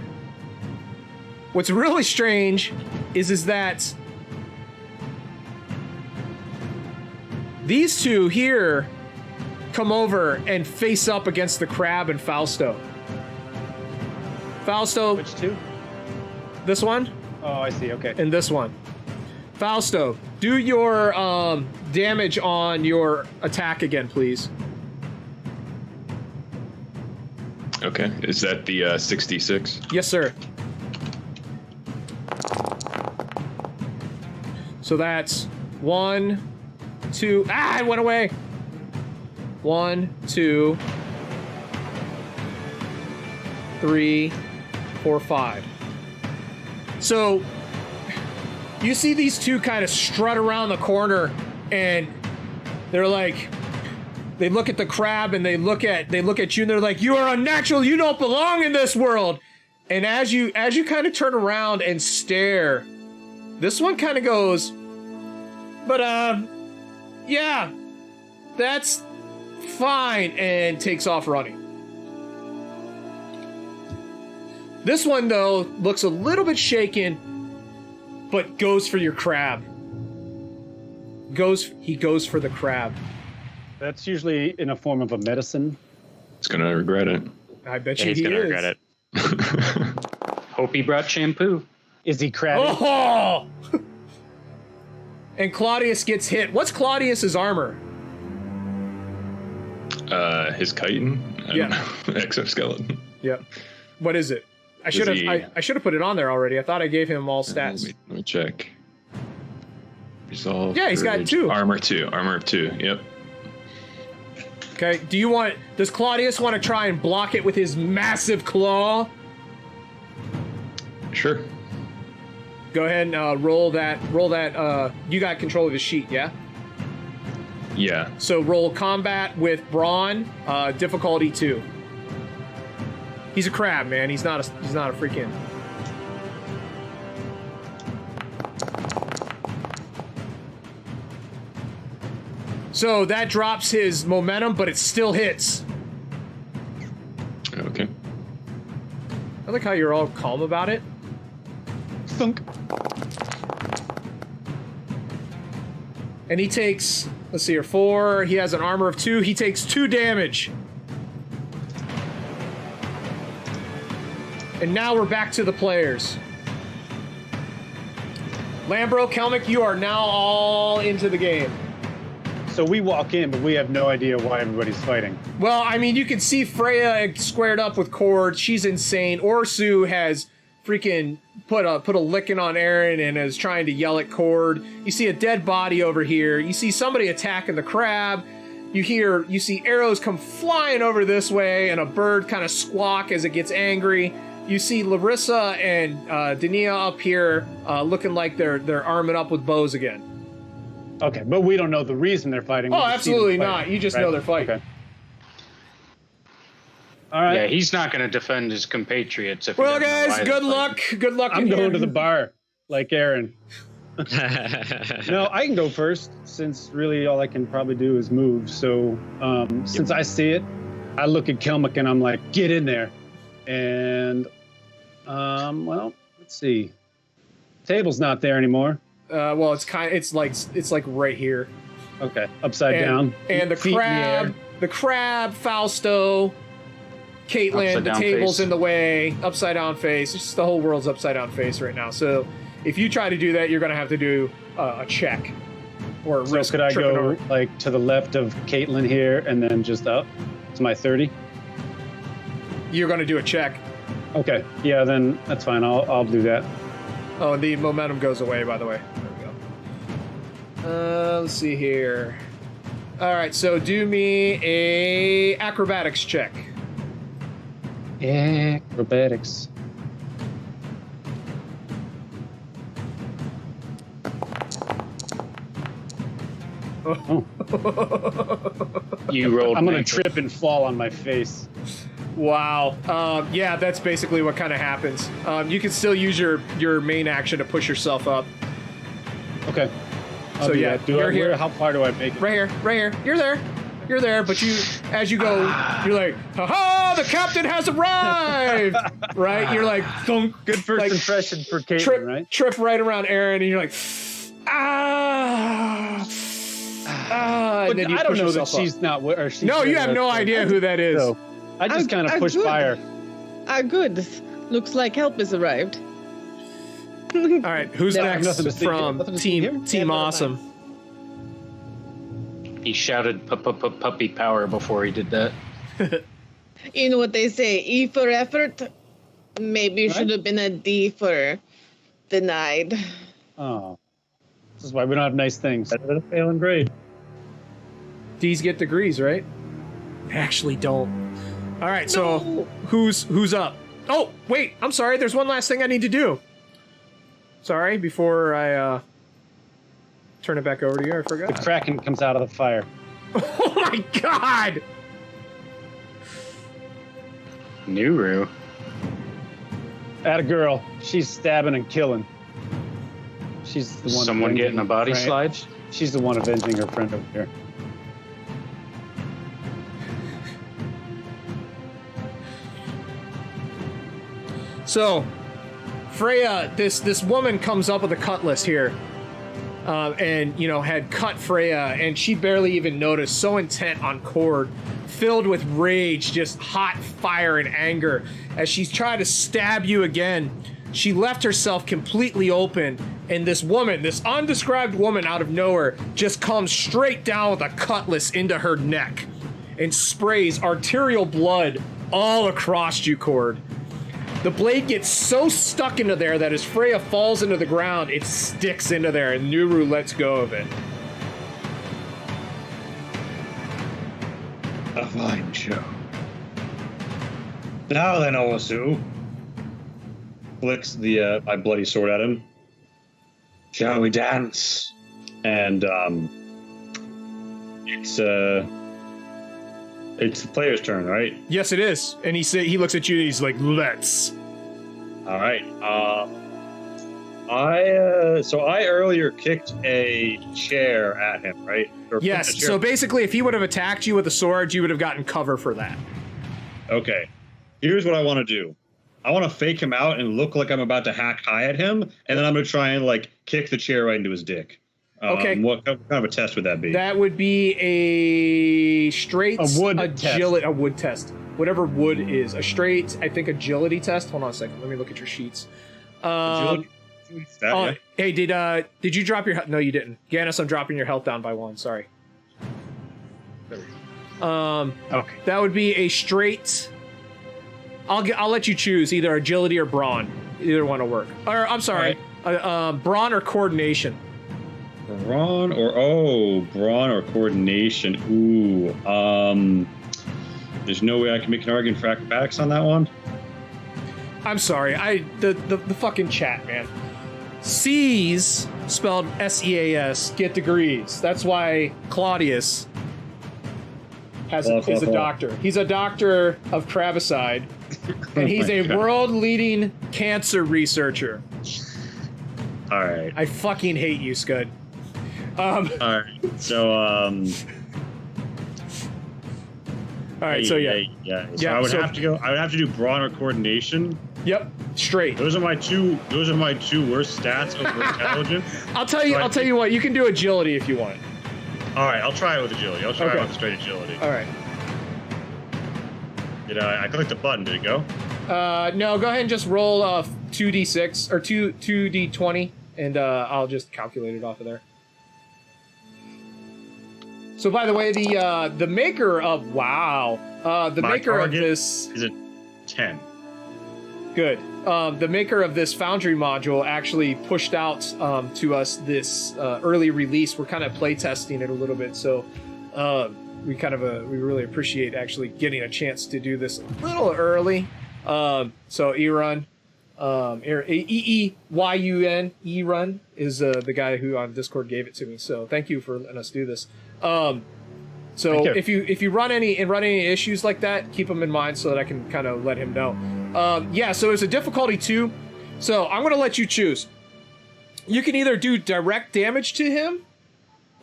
What's really strange is that these 2 here come over and face up against the crab and Fausto. Fausto. Which 2? This one. Oh, I see. Okay. And this one. Fausto, do your damage on your attack again, please. Okay. Is that the 66? Yes, sir. So that's 1, 2. It went away. 1, 2, 3, 4, 5. So you see these 2 kind of strut around the corner, and they're like, they look at the crab and they look at you, and they're like, you are unnatural. You don't belong in this world. And as you kind of turn around and stare, this one kind of goes, but yeah, that's fine, and takes off running. This one, though, looks a little bit shaken, but goes for your crab. He goes for the crab. That's usually in a form of a medicine. He's gonna regret it. I bet Yeah, you he's gonna is. regret it. Hope he brought shampoo. Is he crabby? Oh! And Claudius gets hit. What's Claudius's armor? His chitin? I don't know. Exoskeleton. Yep. What is it? I should have put it on there already. I thought I gave him all stats. Let me check. Resolve. Yeah, he's got 2. Armor 2. Armor of 2. Yep. Okay. Does Claudius want to try and block it with his massive claw? Sure. Go ahead and roll that. You got control of the sheet, yeah? Yeah. So roll combat with brawn, difficulty 2. He's a crab, man. He's not a freaking. So that drops his momentum, but it still hits. Okay. I like how you're all calm about it. Thunk. And he takes, let's see here, 4. He has an armor of 2. He takes 2 damage. And now we're back to the players. Lambro, Kelmick, you are now all into the game. So we walk in, but we have no idea why everybody's fighting. Well, I mean, you can see Freya squared up with Cord. She's insane. Orsu has freaking put a licking on Aaron and is trying to yell at Cord. You see a dead body over here. You see somebody attacking the crab. You see arrows come flying over this way and a bird kind of squawk as it gets angry. You see Larissa and Dania up here looking like they're arming up with bows again. Okay, but we don't know the reason they're fighting. Oh, absolutely not. You just know they're fighting. Okay. All right. Yeah, he's not going to defend his compatriots. If Well, guys, good luck. Good luck. I'm going to the bar, like Aaron. No, I can go first, since really all I can probably do is move. So, since I see it, I look at Kelmick and I'm like, get in there. And, well, let's see. Table's not there anymore. Well, it's like right here. Okay, upside down. And the Feet crab, Fausto, Caitlin, the table's in the way, upside down face. It's just the whole world's upside down face right now. So if you try to do that, you're going to have to do a check. Or so could I go over, like to the left of Caitlin here and then just up to my 30? You're going to do a check. Okay, yeah, then that's fine. I'll do that. Oh, and the momentum goes away, by the way. There we go. Let's see here. All right, so do me a acrobatics check. Acrobatics. Oh. You rolled. I'm gonna trip and fall on my face. Wow. Yeah, that's basically what kind of happens. You can still use your main action to push yourself up. Okay. So yeah, you're here. How far do I make it? Right here. You're there, but as you go, you're like, ha-ha, the captain has arrived! Right? You're like, thunk. Good first impression for Caitlin, trip, right? Trip right around Aaron, and you're like, ah. And then you I don't push know that yourself up. she's not. Or she's No, you have no idea who that is. So I just kind of push by her. Good. Looks like help has arrived. All right, who's next from Team Awesome? He shouted puppy power before he did that. You know what they say, E for effort? Maybe it should have been a D for denied. Oh. This is why we don't have nice things. That's a failing grade. D's get degrees, right? They actually don't. All right, so who's up? Oh, wait, I'm sorry. There's one last thing I need to do. Sorry, before I turn it back over to you, I forgot. The Kraken comes out of the fire. Oh my god! Nuru. Atta girl. She's stabbing and killing. She's the one. Someone getting a body right? slide? She's the one avenging her friend over here. So, Freya, this woman comes up with a cutlass here, and had cut Freya, and she barely even noticed. So intent on Cord, filled with rage, just hot fire and anger, as she's trying to stab you again. She left herself completely open, and this woman, this undescribed woman out of nowhere, just comes straight down with a cutlass into her neck, and sprays arterial blood all across you, Cord. The blade gets so stuck into there that as Freya falls into the ground, it sticks into there, and Nuru lets go of it. A fine show. Now then, Owasu. Flicks my bloody sword at him. Shall we dance? And it's the player's turn, right? Yes, it is. And he looks at you and he's like, let's. All right. I earlier kicked a chair at him, right? Yes. So basically, if he would have attacked you with a sword, you would have gotten cover for that. Okay. Here's what I want to do. I want to fake him out and look like I'm about to hack high at him, and then I'm going to try and kick the chair right into his dick. Okay. What kind of a test would that be? That would be a straight wood agility, a wood test. whatever wood is. A straight, I think, agility test. Hold on a second. Let me look at your sheets. Hey, did you drop your? No, you didn't. Gannis, I'm dropping your health down by 1. Sorry. Okay. That would be a straight. I'll let you choose either agility or brawn. Either one will work. Or I'm sorry, brawn or coordination. Brawn or coordination. Ooh. There's no way I can make an argument for acrobatics on that one. I'm sorry. The fucking chat, man. C's spelled SEAS get degrees. That's why Claudius is a doctor. He's a doctor of Cravicide, and he's a world-leading cancer researcher. All right. I fucking hate you, Scud. All right. So All right. So yeah. So I would have to go. I would have to do brawn or coordination. Yep. Straight. Those are my two worst stats over intelligence. I'll tell you what. You can do agility if you want. All right. I'll try it with agility. I'll try it with straight agility. All right. I clicked the button. Did it go? No. Go ahead and just roll 2d6 or 2d20, and I'll just calculate it off of there. So, by the way, the maker of this is a 10. Good. The maker of this Foundry module actually pushed out to us this early release. We're kind of play testing it a little bit, so we really appreciate actually getting a chance to do this a little early. So Erun, EEYUN, Erun is the guy who on Discord gave it to me. So thank you for letting us do this. So if you run any issues like that, keep them in mind so that I can kind of let him know. So it's a difficulty 2. So I'm going to let you choose. You can either do direct damage to him,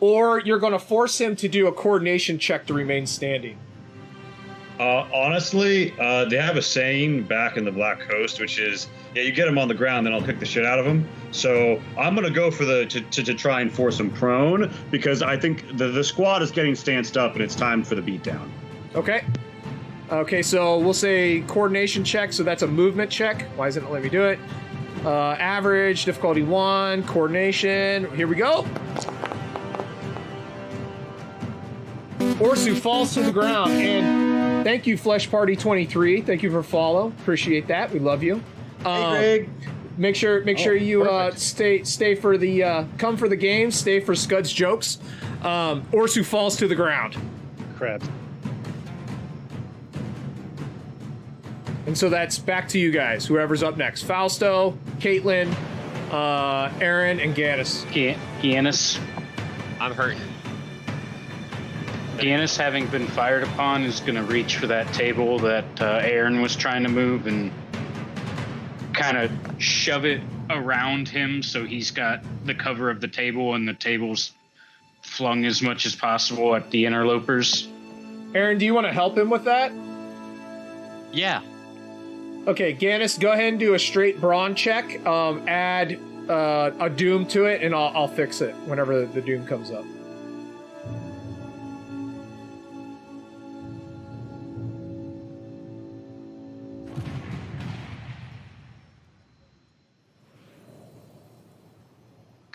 or you're going to force him to do a coordination check to remain standing. Honestly, they have a saying back in the Black Coast, which is, you get him on the ground, then I'll kick the shit out of him. So I'm going to go for to try and force him prone, because I think the squad is getting stanced up and it's time for the beatdown. Okay, so we'll say coordination check, so that's a movement check. Why isn't it letting me do it? Average, difficulty 1, coordination. Here we go. Orsu falls to the ground, and thank you, Flesh Party 23. Thank you for follow. Appreciate that. We love you. Hey, Greg. Make sure you stay for the come for the game. Stay for Scud's jokes. Orsu falls to the ground. Crap. And so that's back to you guys. Whoever's up next: Fausto, Caitlin, Aaron, and Gannis. Gannis. I'm hurting. Gannis, having been fired upon, is going to reach for that table that Aaron was trying to move and kind of shove it around him so he's got the cover of the table and the table's flung as much as possible at the interlopers. Aaron, do you want to help him with that? Yeah. Okay, Gannis, go ahead and do a straight brawn check. Add a doom to it, and I'll fix it whenever the doom comes up.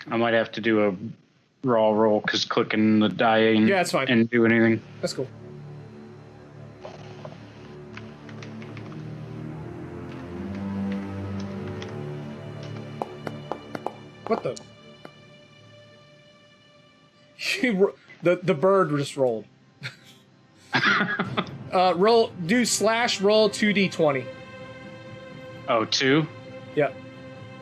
I might have to do a raw roll because clicking the die ain't, that's fine. And do anything. That's cool. What the? The bird just rolled. Roll 2d20. Oh, 2? Yep.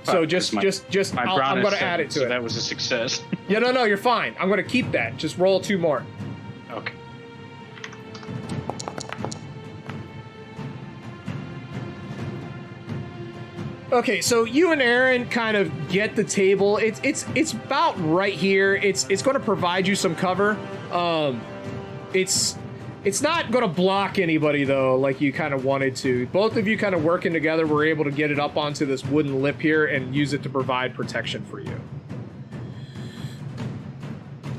So just I'm going to add it to it. That was a success. Yeah, no, you're fine. I'm going to keep that. Just roll 2 more. Okay. Okay, so you and Aaron kind of get the table. It's about right here. It's going to provide you some cover. It's not going to block anybody, though, like you kind of wanted to. Both of you kind of working together were able to get it up onto this wooden lip here and use it to provide protection for you.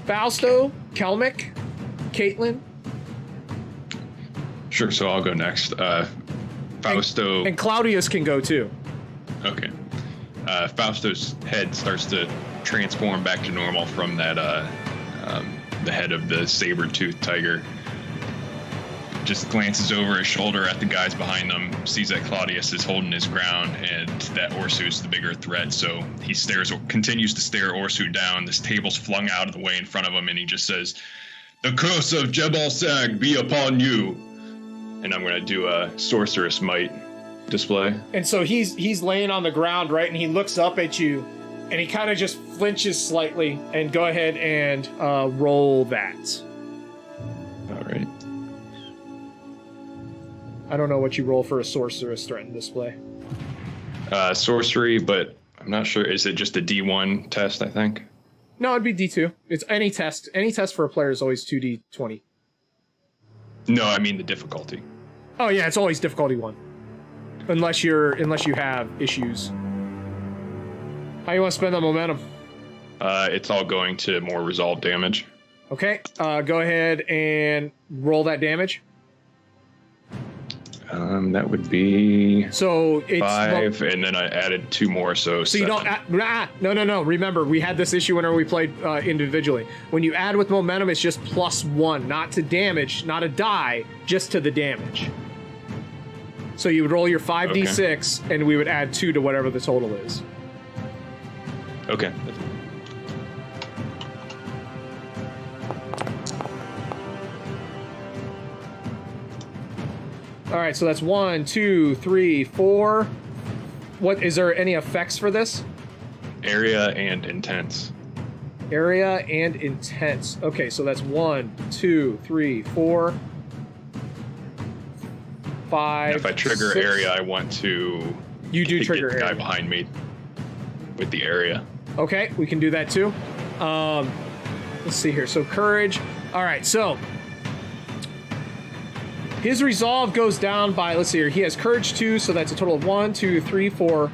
Fausto, Kelmick, Caitlin. Sure. So I'll go next. Fausto. And Claudius can go too. Okay. Fausto's head starts to transform back to normal from that the head of the saber-toothed tiger. Just glances over his shoulder at the guys behind them, sees that Claudius is holding his ground, and that Orsu's the bigger threat. So he continues to stare Orsu down. This table's flung out of the way in front of him, and he just says, "The curse of Jebel Sag be upon you." And I'm going to do a sorceress might display. And so he's laying on the ground, right? And he looks up at you, and he kind of just flinches slightly. And go ahead and roll that. All right. I don't know what you roll for a sorceress threatened display. Sorcery, but I'm not sure. Is it just a D1 test, I think? No, it'd be D2. It's any test. Any test for a player is always 2D20. No, I mean the difficulty. Oh yeah, it's always difficulty 1. Unless you have issues. How you want to spend that momentum? It's all going to more resolve damage. Okay, go ahead and roll that damage. That would be so it's 5, and then I added 2 more, so you don't no. Remember, we had this issue whenever we played individually. When you add with momentum, it's just +1, not to damage, not a die, just to the damage. So you would roll your 5d6, and we would add 2 to whatever the total is. Okay. All right, so that's 1, 2, 3, 4. What is there any effects for this? Area and intense. Area and intense. Okay, so that's 1, 2, 3, 4, 5. If I trigger 6. area, I want to. You do trigger the guy area behind me with the area. Okay, we can do that too. Let's see here. So courage. All right, so his resolve goes down by, let's see here. He has courage 2, so that's a total of 1, 2, 3, 4,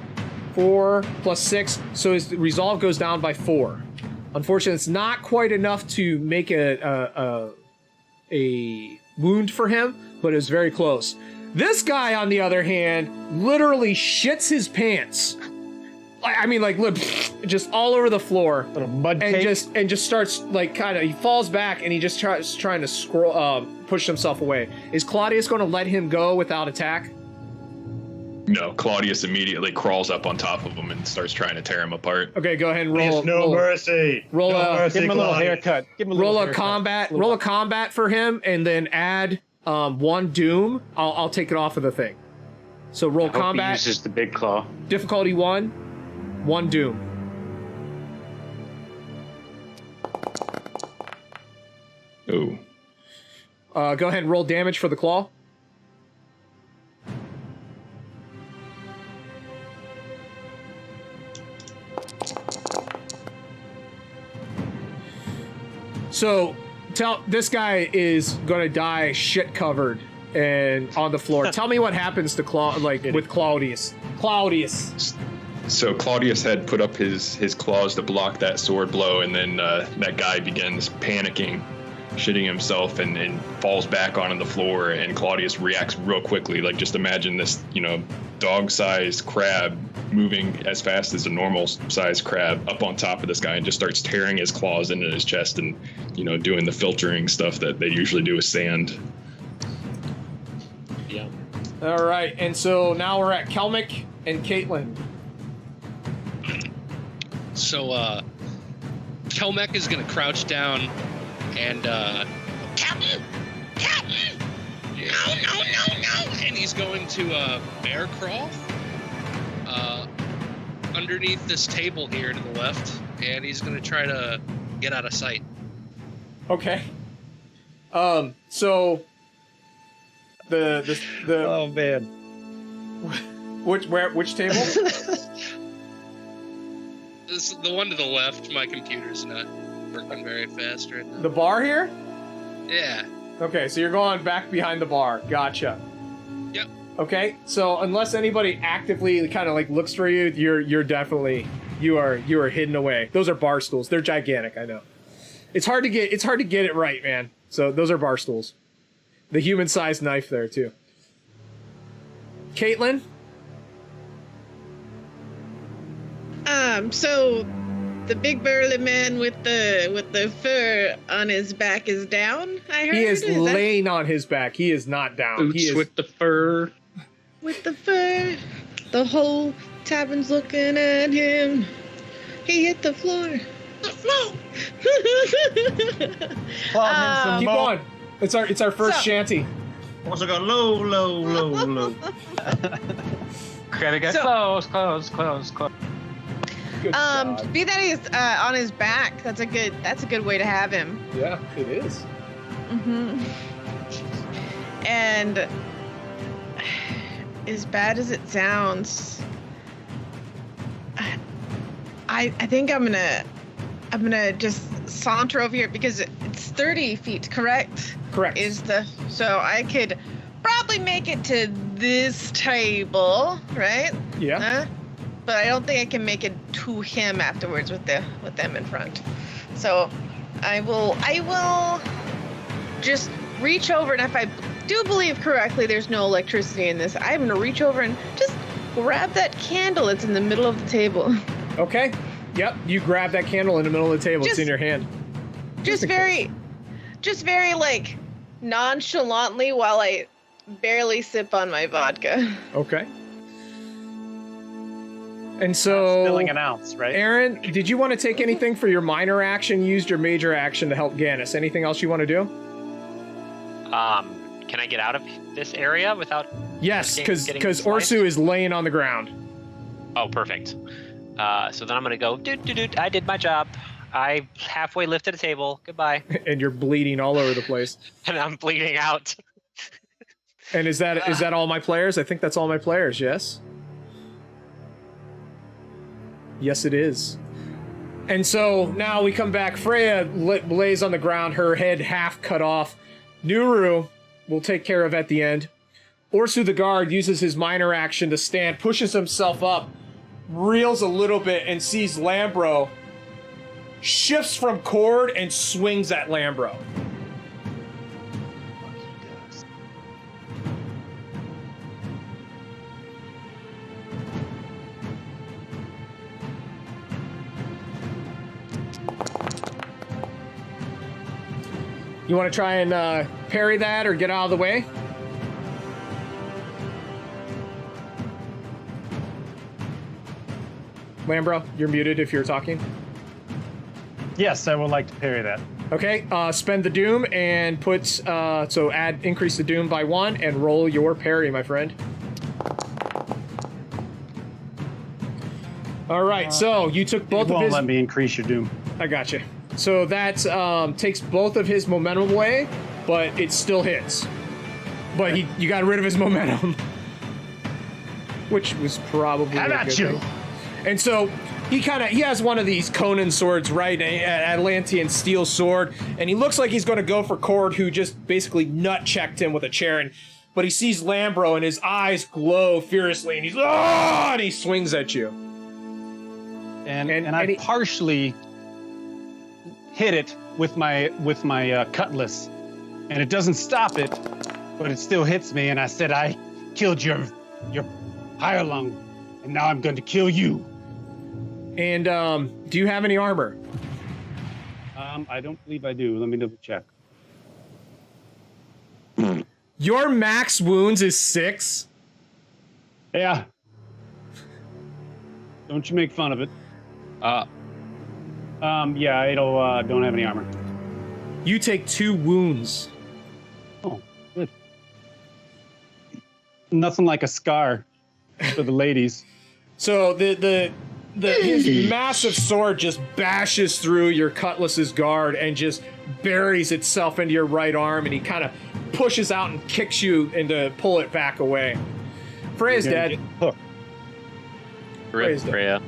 4 plus 6. So his resolve goes down by 4. Unfortunately, it's not quite enough to make a wound for him, but it's very close. This guy, on the other hand, literally shits his pants. I mean, like, just all over the floor, Little mud and cake. just starts like he falls back, and he just trying to push himself away. Is Claudius going to let him go without attack? No, Claudius immediately crawls up on top of him and starts trying to tear him apart. Okay, go ahead and roll. There's no mercy. Roll no a- mercy, Give him a little Claudius. haircut. Give him a Roll little a haircut. combat. Roll a combat for him, and then add 1 doom. I'll take it off of the thing. So roll Hope he combat. uses the big claw. Difficulty 1, 1 doom. Oh. Go ahead and roll damage for the claw. So, this guy is gonna die shit covered and on the floor. Tell me what happens to with Claudius. Claudius. So Claudius had put up his claws to block that sword blow, and then that guy begins panicking, shitting himself, and falls back onto the floor, and Claudius reacts real quickly. Like, just imagine this, dog-sized crab moving as fast as a normal-sized crab up on top of this guy and just starts tearing his claws into his chest and, doing the filtering stuff that they usually do with sand. Yeah. All right, and so now we're at Kelmick and Caitlin. So, Kelmec is gonna crouch down and, Captain! Captain! No! And he's going to, bear crawl, underneath this table here to the left, and he's gonna try to get out of sight. Okay. So the Oh man. which table? This the one to the left. My computer's not working very fast right now. The bar here? Yeah. Okay, so you're going back behind the bar. Gotcha. Yep. Okay, so unless anybody actively kind of like looks for you, you're definitely you are hidden away. Those are bar stools. They're gigantic, I know. It's hard to get it right, man. So those are bar stools. The human-sized knife there, too. Caitlin? So the big burly man with the fur on his back is down, I heard. He is laying on his back. He is not down. Boots He is with the fur. with the fur. The whole tavern's looking at him. He hit the floor. The floor. Keep going. It's our first shanty. Also got low. Gotta get close. Good God. Be that he's on his back. That's a good way to have him. Yeah, it is. Mm-hmm. And as bad as it sounds, I think I'm gonna just saunter over here because it's 30 feet, correct? Correct. So I could probably make it to this table, right? Yeah. But I don't think I can make it to him afterwards with them in front. So I will just reach over, and if I do believe correctly, there's no electricity in this. I'm gonna reach over and just grab that candle that's in the middle of the table. Okay. Yep. You grab that candle in the middle of the table. It's in your hand. Just very like nonchalantly while I barely sip on my vodka. Okay. And so, Spilling an ounce, right? Aaron, did you want to take anything for your minor action? Used your major action to help Gannis. Anything else you want to do? Can I get out of this area without? Yes, getting because sliced? Orsu is laying on the ground. Oh, perfect. So then I'm gonna go. Doot. I did my job. I halfway lifted a table. Goodbye. And you're bleeding all over the place. And I'm bleeding out. And is that all my players? I think that's all my players. Yes. Yes, it is. And so now we come back. Freya lays on the ground, her head half cut off. Nuru will take care of at the end. Orsu the guard uses his minor action to stand, pushes himself up, reels a little bit, and sees Lambro, shifts from Cord and swings at Lambro. You want to try and parry that or get out of the way? Lambro, you're muted if you're talking. Yes, I would like to parry that. Okay, spend the doom and put, so increase the doom by 1 and roll your parry, my friend. All right, so you took both of won't his... let me increase your doom. I got you. So that takes both of his momentum away, but it still hits. But you got rid of his momentum, which was probably How a about good you? thing. And so he has one of these Conan swords, right? An Atlantean steel sword, and he looks like he's going to go for Cord, who just basically nut checked him with a chair. But he sees Lambro, and his eyes glow furiously, and and he swings at you. And I partially hit it with my cutlass, and it doesn't stop it, but it still hits me. And I said, I killed your hirelung, and now I'm going to kill you. And do you have any armor? I don't believe I do. Let me double check. Your max wounds is 6. Yeah. Don't you make fun of it. Yeah, I don't have any armor. You take 2 wounds. Oh, good. Nothing like a scar for the ladies. So his massive sword just bashes through your cutlass's guard and just buries itself into your right arm, and he kind of pushes out and kicks you and to pull it back away. Freya's dead. Rip Freya.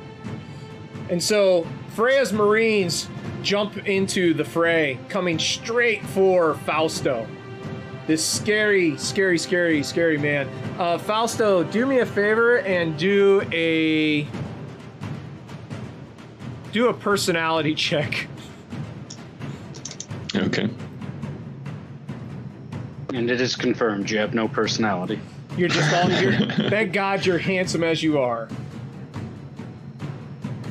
And so Freya's Marines jump into the fray, coming straight for Fausto. This scary, scary, scary, scary man. Fausto, do me a favor and do a personality check. Okay. And it is confirmed you have no personality. You're just all. Thank God you're handsome as you are.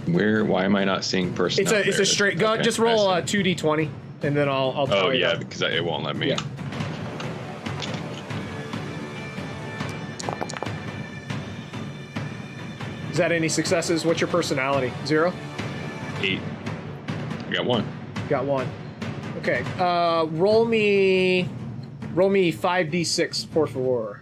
Why am I not seeing personality? It's a straight. Go. Okay, Just roll I see. 2d20, and then I'll tell Oh you. yeah, because it won't let me. Yeah. Is that any successes? What's your personality? 0? 8. I got 1. Got 1. Okay. Roll me 5d6, por favor.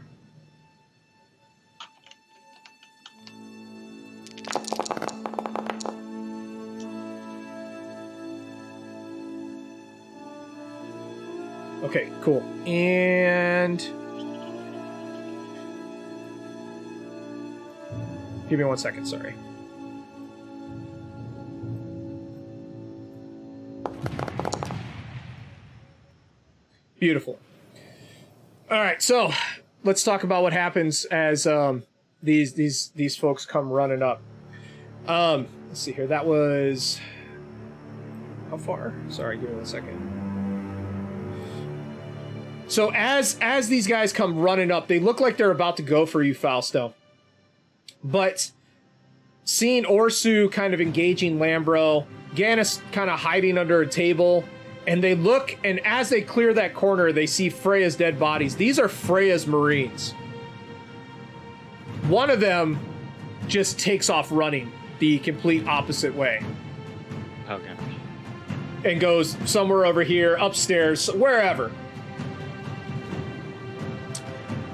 Okay, cool. And give me 1 second, sorry. Beautiful. All right, so let's talk about what happens as these folks come running up. Let's see here. That was how far? Sorry, give me 1 second. So as these guys come running up, they look like they're about to go for you, Fausto. But seeing Orsu kind of engaging Lambro, Gannis kind of hiding under a table, and they look, and as they clear that corner, they see Freya's dead bodies. These are Freya's Marines. One of them just takes off running the complete opposite way. Okay. And goes somewhere over here, upstairs, wherever.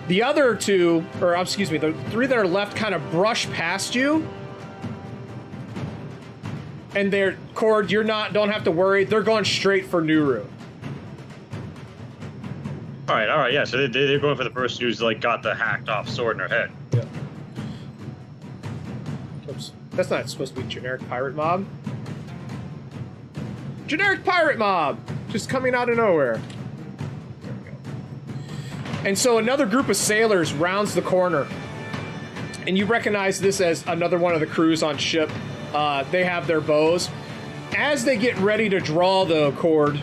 The other two, or excuse me, the 3 that are left kind of brush past you. And they're, Cord, don't have to worry. They're going straight for Nuru. All right, yeah. So they're going for the person who's like got the hacked off sword in her head. Yeah. Oops. That's not supposed to be generic pirate mob. Generic pirate mob! Just coming out of nowhere. There we go. And so another group of sailors rounds the corner. And you recognize this as another one of the crews on ship. They have their bows. As they get ready to draw the cord,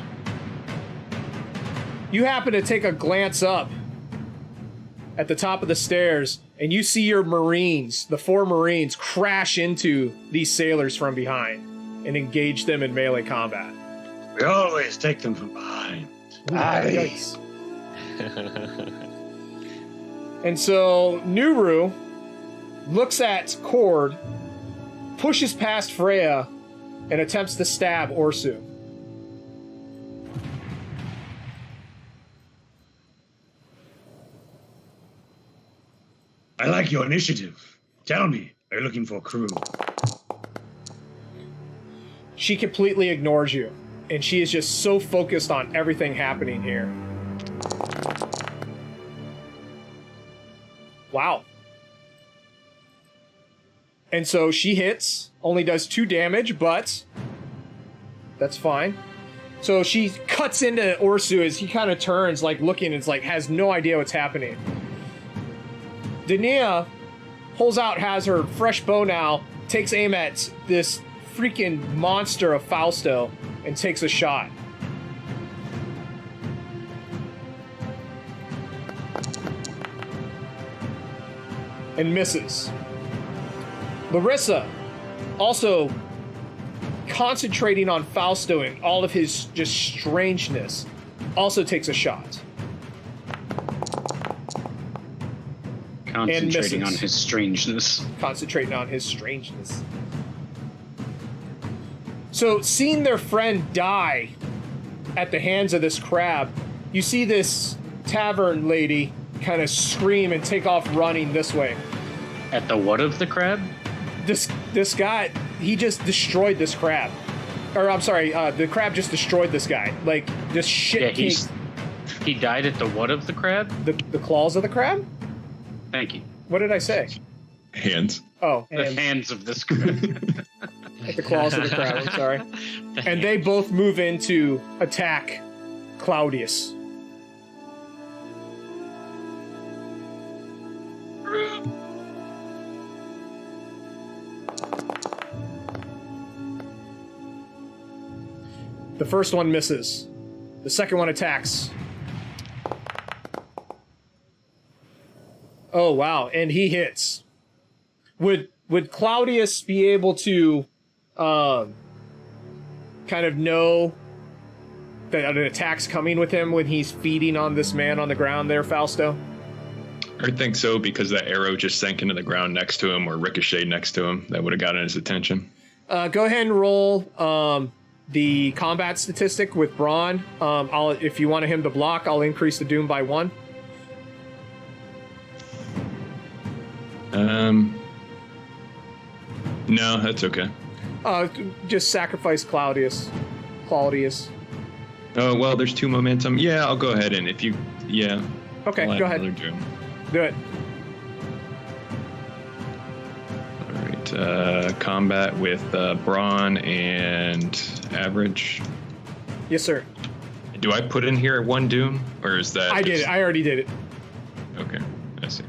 you happen to take a glance up at the top of the stairs, and you see your Marines, the 4 Marines, crash into these sailors from behind and engage them in melee combat. We always take them from behind. Yikes. And so Nuru looks at Cord, pushes past Freya, and attempts to stab Orsu. I like your initiative. Tell me, are you looking for a crew? She completely ignores you, and she is just so focused on everything happening here. Wow. And so she hits, only does 2 damage, but that's fine. So she cuts into Orsu as he kind of turns, like looking, and like has no idea what's happening. Dania pulls out, has her fresh bow now, takes aim at this freaking monster of Fausto, and takes a shot. And misses. Larissa, also concentrating on Fausto and all of his just strangeness, also takes a shot. Concentrating on his strangeness. Concentrating on his strangeness. So, seeing their friend die at the hands of this crab, you see this tavern lady kind of scream and take off running this way. At the what of the crab? This guy, he just destroyed this crab. Or, I'm sorry, the crab just destroyed this guy. Like, this shit. Yeah, he died at the what of the crab? The claws of the crab? Thank you. What did I say? Hands. Oh, The hands of this crab. at the claws of the crab, I'm sorry. And they both move in to attack Claudius. The first one misses. The second one attacks. Oh wow, and he hits. Would Claudius be able to kind of know that an attack's coming with him when he's feeding on this man on the ground there, Fausto? I think so, because that arrow just sank into the ground next to him or ricocheted next to him. That would have gotten his attention. Go ahead and roll the combat statistic with Braun. If you want him to block, I'll increase the doom by 1. No, that's okay. Just sacrifice Claudius. Oh, well, there's 2 momentum. Yeah, I'll go ahead and if you... Yeah. Okay, I'll go add ahead. another doom. Do it. All right, combat with brawn and average. Yes, sir. Do I put in here 1 doom, or is that... I did it. I already did it. Okay, I see.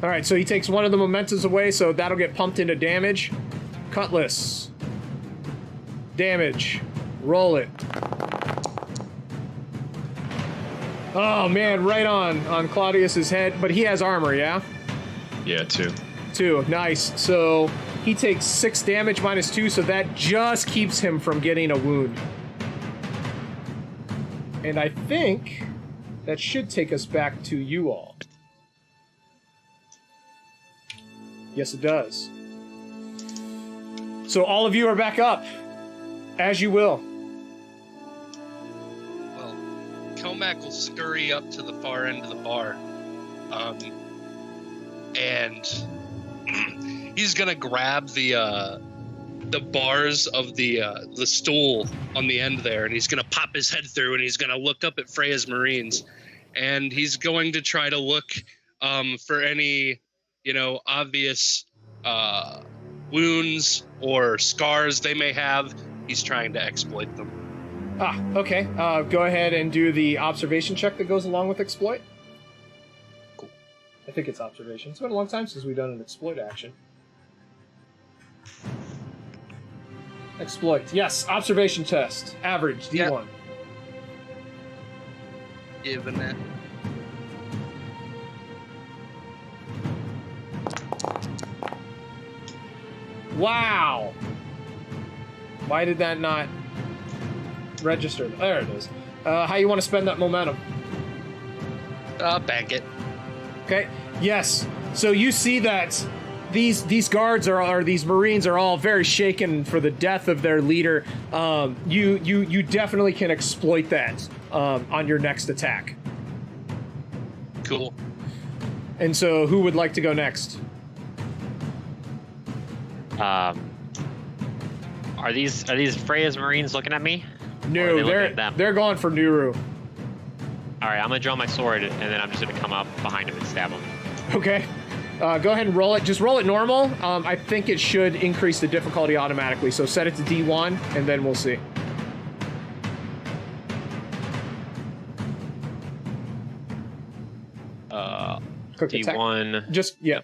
All right, so he takes 1 of the mementos away, so that'll get pumped into damage. Cutlass. Damage. Roll it. Oh, man, right on Claudius's head. But he has armor, yeah? Yeah, 2. 2, nice. So he takes 6 damage minus 2, so that just keeps him from getting a wound. And I think that should take us back to you all. Yes, it does. So all of you are back up. As you will. Well, Kelmac will scurry up to the far end of the bar. And he's gonna grab the bars of the stool on the end there, and he's gonna pop his head through, and he's gonna look up at Freya's Marines, and he's going to try to look for any, obvious wounds or scars they may have. He's trying to exploit them. Okay. Go ahead and do the observation check that goes along with exploit. Cool. I think it's observation. It's been a long time since we've done an exploit action. Exploit. Yes, observation test. Average, D1. Given it. Wow! Why did that not register? There it is. How you want to spend that momentum? Bank it. Okay. Yes. So you see that these guards are these Marines are all very shaken for the death of their leader. You definitely can exploit that on your next attack. Cool. And so, who would like to go next? Are these Freya's Marines looking at me? No, they're going for Nuru. All right, I'm gonna draw my sword, and then I'm just gonna come up behind him and stab him. Okay. Go ahead and roll it. Just roll it normal. I think it should increase the difficulty automatically. So set it to D1, and then we'll see. D1. Attack. Just, yeah.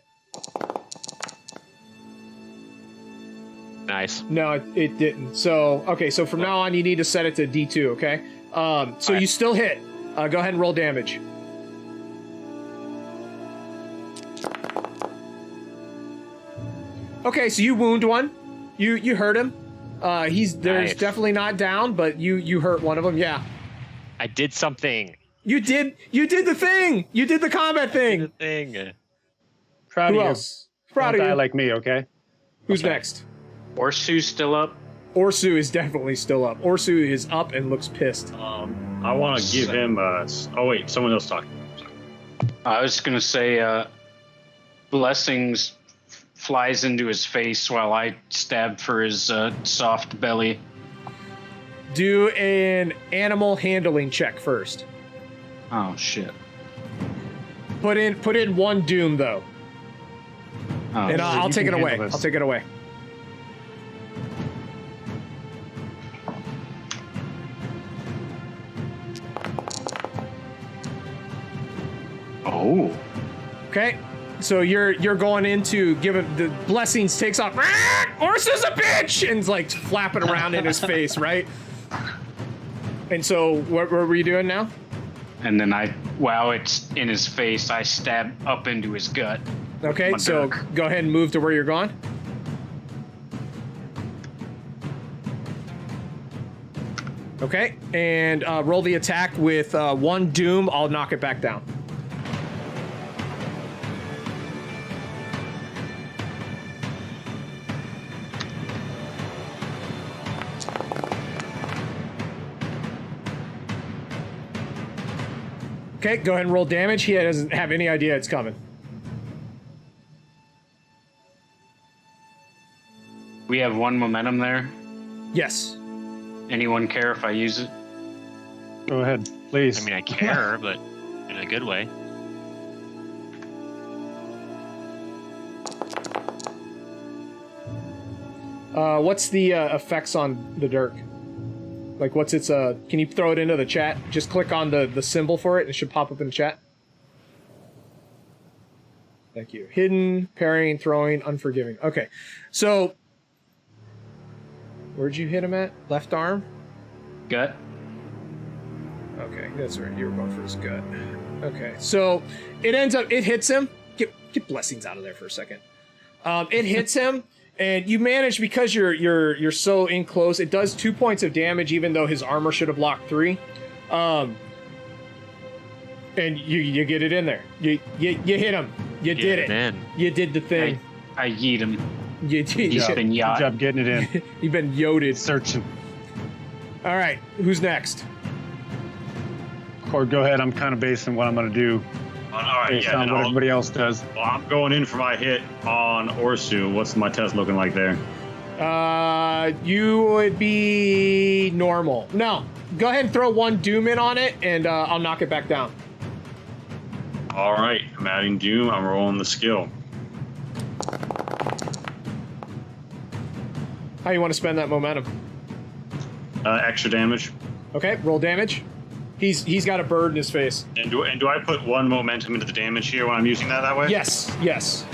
Nice. No, it didn't. So, okay, so from now on, you need to set it to D2, okay? So you still hit. Go ahead and roll damage. Okay, so you wound one. You hurt him. There's Nice. definitely not down, but you hurt one of them. Yeah. I did something. You did the thing. You did the combat thing. Proud Who of you. else? Proud Don't of die you. like me, okay? Who's next? Orsu's still up. Orsu is definitely still up. Orsu is up and looks pissed. I want to give him oh wait, someone else talking. I was gonna say, blessings flies into his face while I stab for his soft belly. Do an animal handling check first. Oh shit! Put in one doom though, Oh, and I'll you take it can away. handle this. I'll take it away. oh. Okay, so you're going into give him the blessings. Takes off. Orsu's a bitch, and's like flapping around in his face, right? And so, what were you doing now? And then while it's in his face, I stab up into his gut. Okay, My so dirk. go ahead and move to where you're going. Okay, and roll the attack with 1 doom. I'll knock it back down. Okay, go ahead and roll damage. He doesn't have any idea it's coming. We have 1 momentum there. Yes. Anyone care if I use it? Go ahead, please. I mean, I care, but in a good way. What's the effects on the Dirk? Like, what's its, can you throw it into the chat? Just click on the symbol for it, and it should pop up in the chat. Thank you. Hidden, parrying, throwing, unforgiving. Okay, so where'd you hit him at? Left arm? Gut. Okay, that's right. You were going for his gut. Okay, so it hits him. Get blessings out of there for a second. It hits him, and you manage, because you're so in close. It does 2 points of damage, even though his armor should have blocked 3. And you get it in there. You hit him. You did it. In. You did the thing. I yeet him. You did. He's been Good yacht. job getting it in. You've been yoded. Searching. All right, who's next? Cord, go ahead. I'm kind of basing what I'm going to do All right, based yeah, on then what everybody else does. well, I'm going in for my hit on Orsu. What's my test looking like there? You would be normal. No, go ahead and throw 1 doom in on it, and I'll knock it back down. All right, I'm adding Doom. I'm rolling the skill. How you want to spend that momentum? Extra damage. Okay, roll damage. He's got a bird in his face. And do I put 1 momentum into the damage here when I'm using that way? Yes.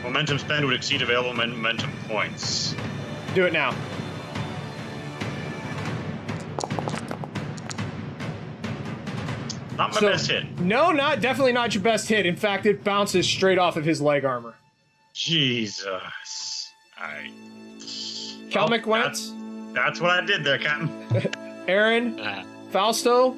Momentum spend would exceed available momentum points. Do it now. Not my best hit. No, definitely not your best hit. In fact, it bounces straight off of his leg armor. Jesus. Kelmick went. That's what I did there, Captain. Aaron, Fausto,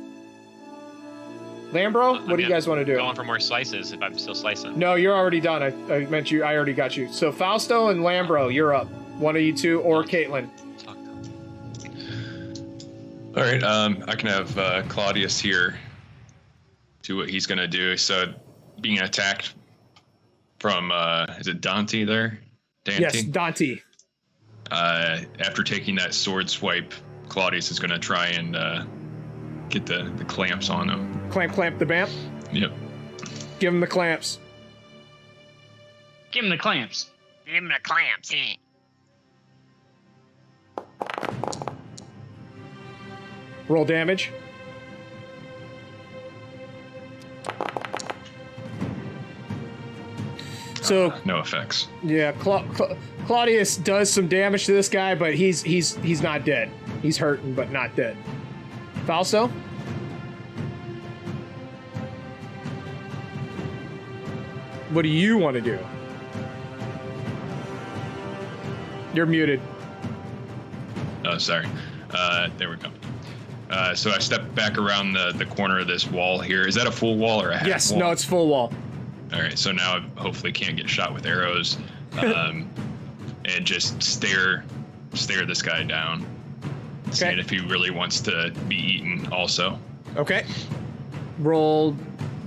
Lambro, what do you guys want to do? Going for more slices if I'm still slicing. No, you're already done. I meant you. I already got you. So Fausto and Lambro, you're up. One of you two, or Caitlin. All right, I can have Claudius here do what he's gonna do. So, being attacked from is it Dante there? Dante? Yes, Dante. After taking that sword swipe, Claudius is gonna try and get the clamps on him. Clamp the bamp. Yep. Give him the clamps. Give him the clamps. Give him the clamps. Roll damage. So No effects. yeah, Claudius does some damage to this guy, but he's not dead. He's hurting, but not dead. Fausto? What do you want to do? You're muted. Oh, sorry. There we go. So I step back around the corner of this wall here. Is that a full wall or a half Yes, wall? no, it's full wall. All right, so now I hopefully can't get shot with arrows, and just stare this guy down, seeing if he really wants to be eaten. Also, Okay. Roll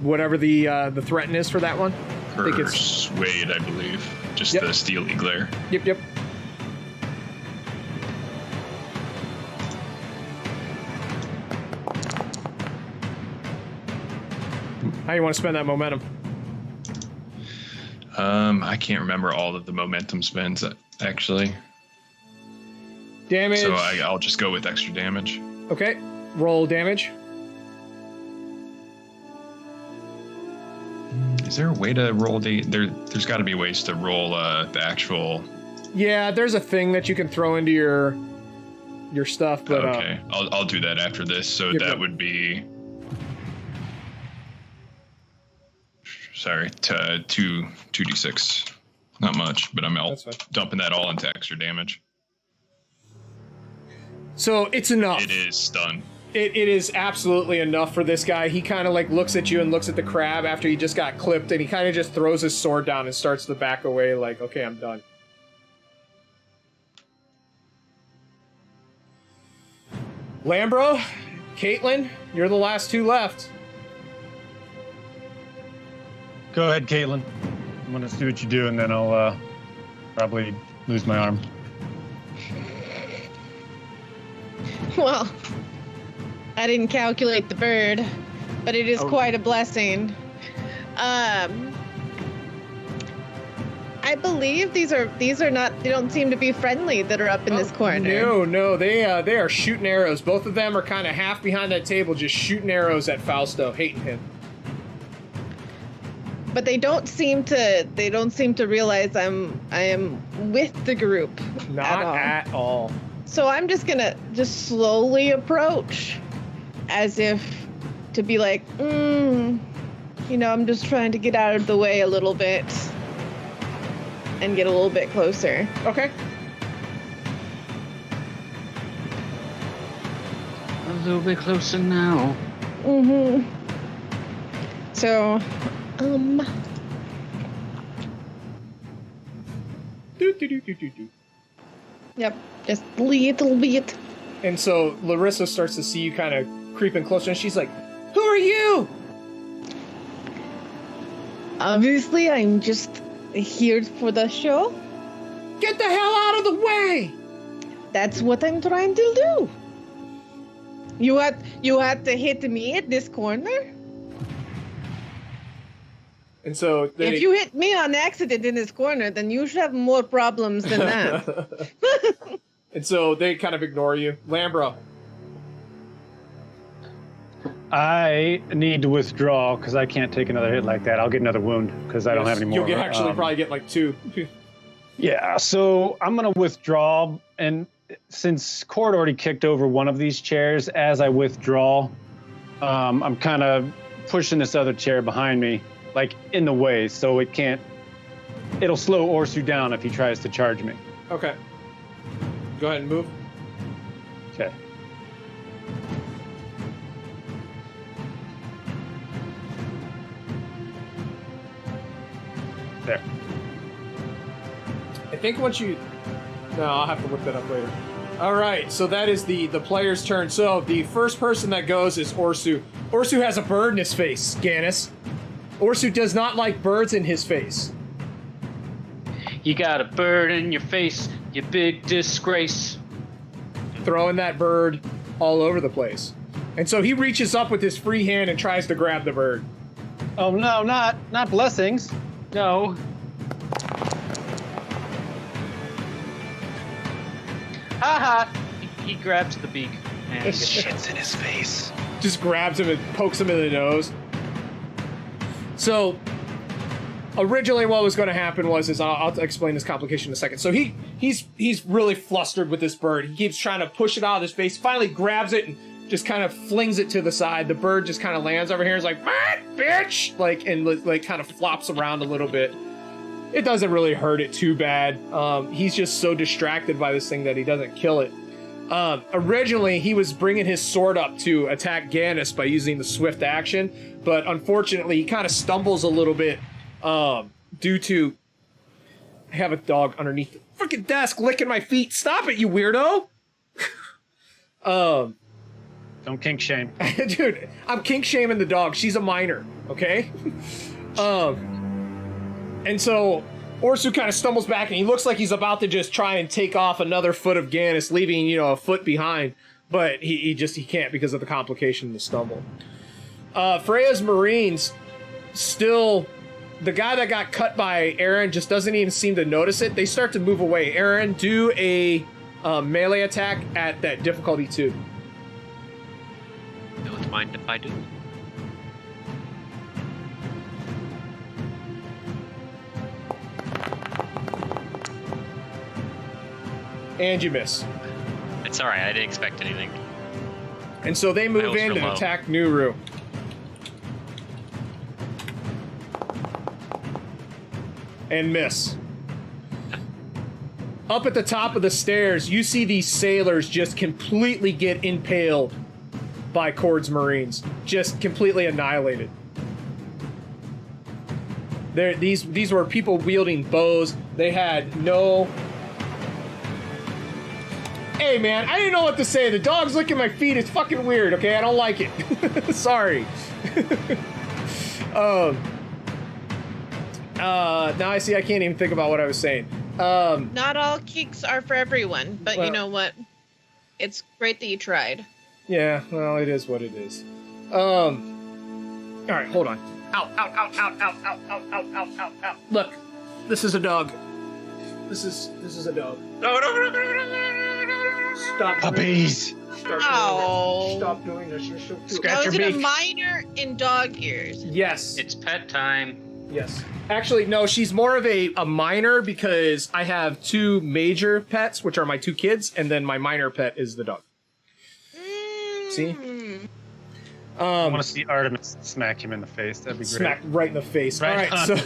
whatever the threaten is for that one. I think it's persuade, I believe, just Yep. the steely glare. Yep. How you want to spend that momentum? I can't remember all of the momentum spends actually, Damage. so I'll just go with extra damage. Okay. Roll damage. Is there a way to roll there's got to be ways to roll the actual. Yeah, there's a thing that you can throw into your your stuff, but okay, I'll do that after this. So that would be, sorry, 2d6. Not much, but I'm dumping that all into extra damage. So it's enough. It is stun. It is absolutely enough for this guy. He kind of like looks at you and looks at the crab after he just got clipped, and he kind of just throws his sword down and starts to back away like, okay, I'm done. Lambro, Caitlin, you're the last two left. Go ahead, Caitlin. I'm gonna see what you do, and then I'll probably lose my arm. Well, I didn't calculate the bird, but it is quite a blessing. I believe these are not. They don't seem to be friendly that are up in this corner. No, they are shooting arrows. Both of them are kind of half behind that table, just shooting arrows at Fausto, hating him. But they don't seem to realize I am with the group. Not at all. So I'm just gonna slowly approach, as if to be like, I'm just trying to get out of the way a little bit and get a little bit closer. Okay. A little bit closer now. Mm-hmm. So, Yep, just a little bit. And so Larissa starts to see you kind of creeping closer, and she's like, "Who are you?" Obviously, I'm just here for the show. Get the hell out of the way! That's what I'm trying to do. You had to hit me at this corner. And so if you hit me on accident in this corner, then you should have more problems than that. And so they kind of ignore you. Lambro. I need to withdraw because I can't take another hit like that. I'll get another wound because I don't have any more. You'll probably get like 2. Yeah, so I'm going to withdraw. And since Cord already kicked over one of these chairs, as I withdraw, I'm kind of pushing this other chair behind me, like in the way, so it'll slow Orsu down if he tries to charge me. Okay. Go ahead and move. Okay. There. I think once you... No, I'll have to look that up later. All right, so that is the player's turn. So the first person that goes is Orsu. Orsu has a bird in his face, Gannis. Orsu does not like birds in his face. You got a bird in your face, you big disgrace. Throwing that bird all over the place. And so he reaches up with his free hand and tries to grab the bird. Oh no, not blessings. No. Haha! He grabs the beak and shits in his face. Just grabs him and pokes him in the nose. So originally what was going to happen was I'll explain this complication in a second. So he's really flustered with this bird. He keeps trying to push it out of his face. Finally grabs it and just kind of flings it to the side. The bird just kind of lands over here and is like, "What, bitch?" and kind of flops around a little bit. It doesn't really hurt it too bad. He's just so distracted by this thing that he doesn't kill it. Originally, he was bringing his sword up to attack Gannis by using the swift action, but unfortunately, he kind of stumbles a little bit due to... I have a dog underneath the freaking desk licking my feet. Stop it, you weirdo! Don't kink shame. Dude, I'm kink shaming the dog. She's a minor, okay? And so Orsu kind of stumbles back, and he looks like he's about to just try and take off another foot of Gannis, leaving, a foot behind. But he can't because of the complication of the stumble. Freya's Marines still... The guy that got cut by Aaron just doesn't even seem to notice it. They start to move away. Aaron, do a melee attack at that difficulty 2. Don't mind if I do. And you miss. I It's all right. I didn't expect anything. And so they move hopes in are and low. attack Nuru. And miss. Up at the top of the stairs, you see these sailors just completely get impaled by Cord's Marines. Just completely annihilated. These were people wielding bows. They had no... Hey, man, I didn't know what to say. The dog's licking my feet. It's fucking weird, okay? I don't like it. Sorry. Now I see I can't even think about what I was saying. Not all kinks are for everyone, but Well- you know what? It's great that you tried. Yeah, well, it is what it is. All right, hold on. Ow, ow, ow, ow, ow, ow, ow, ow, ow, ow, ow. Look, this is a dog. This is a dog. Stop. Puppies. Stop doing this. You're so cute. Scratch Was your it a beak. minor in dog years? Yes. It's pet time. Yes. Actually, no, she's more of a minor because I have two major pets, which are my two kids, and then my minor pet is the dog. See? I want to see Artemis smack him in the face. That'd be great. Smack right in the face. Right All right, on. so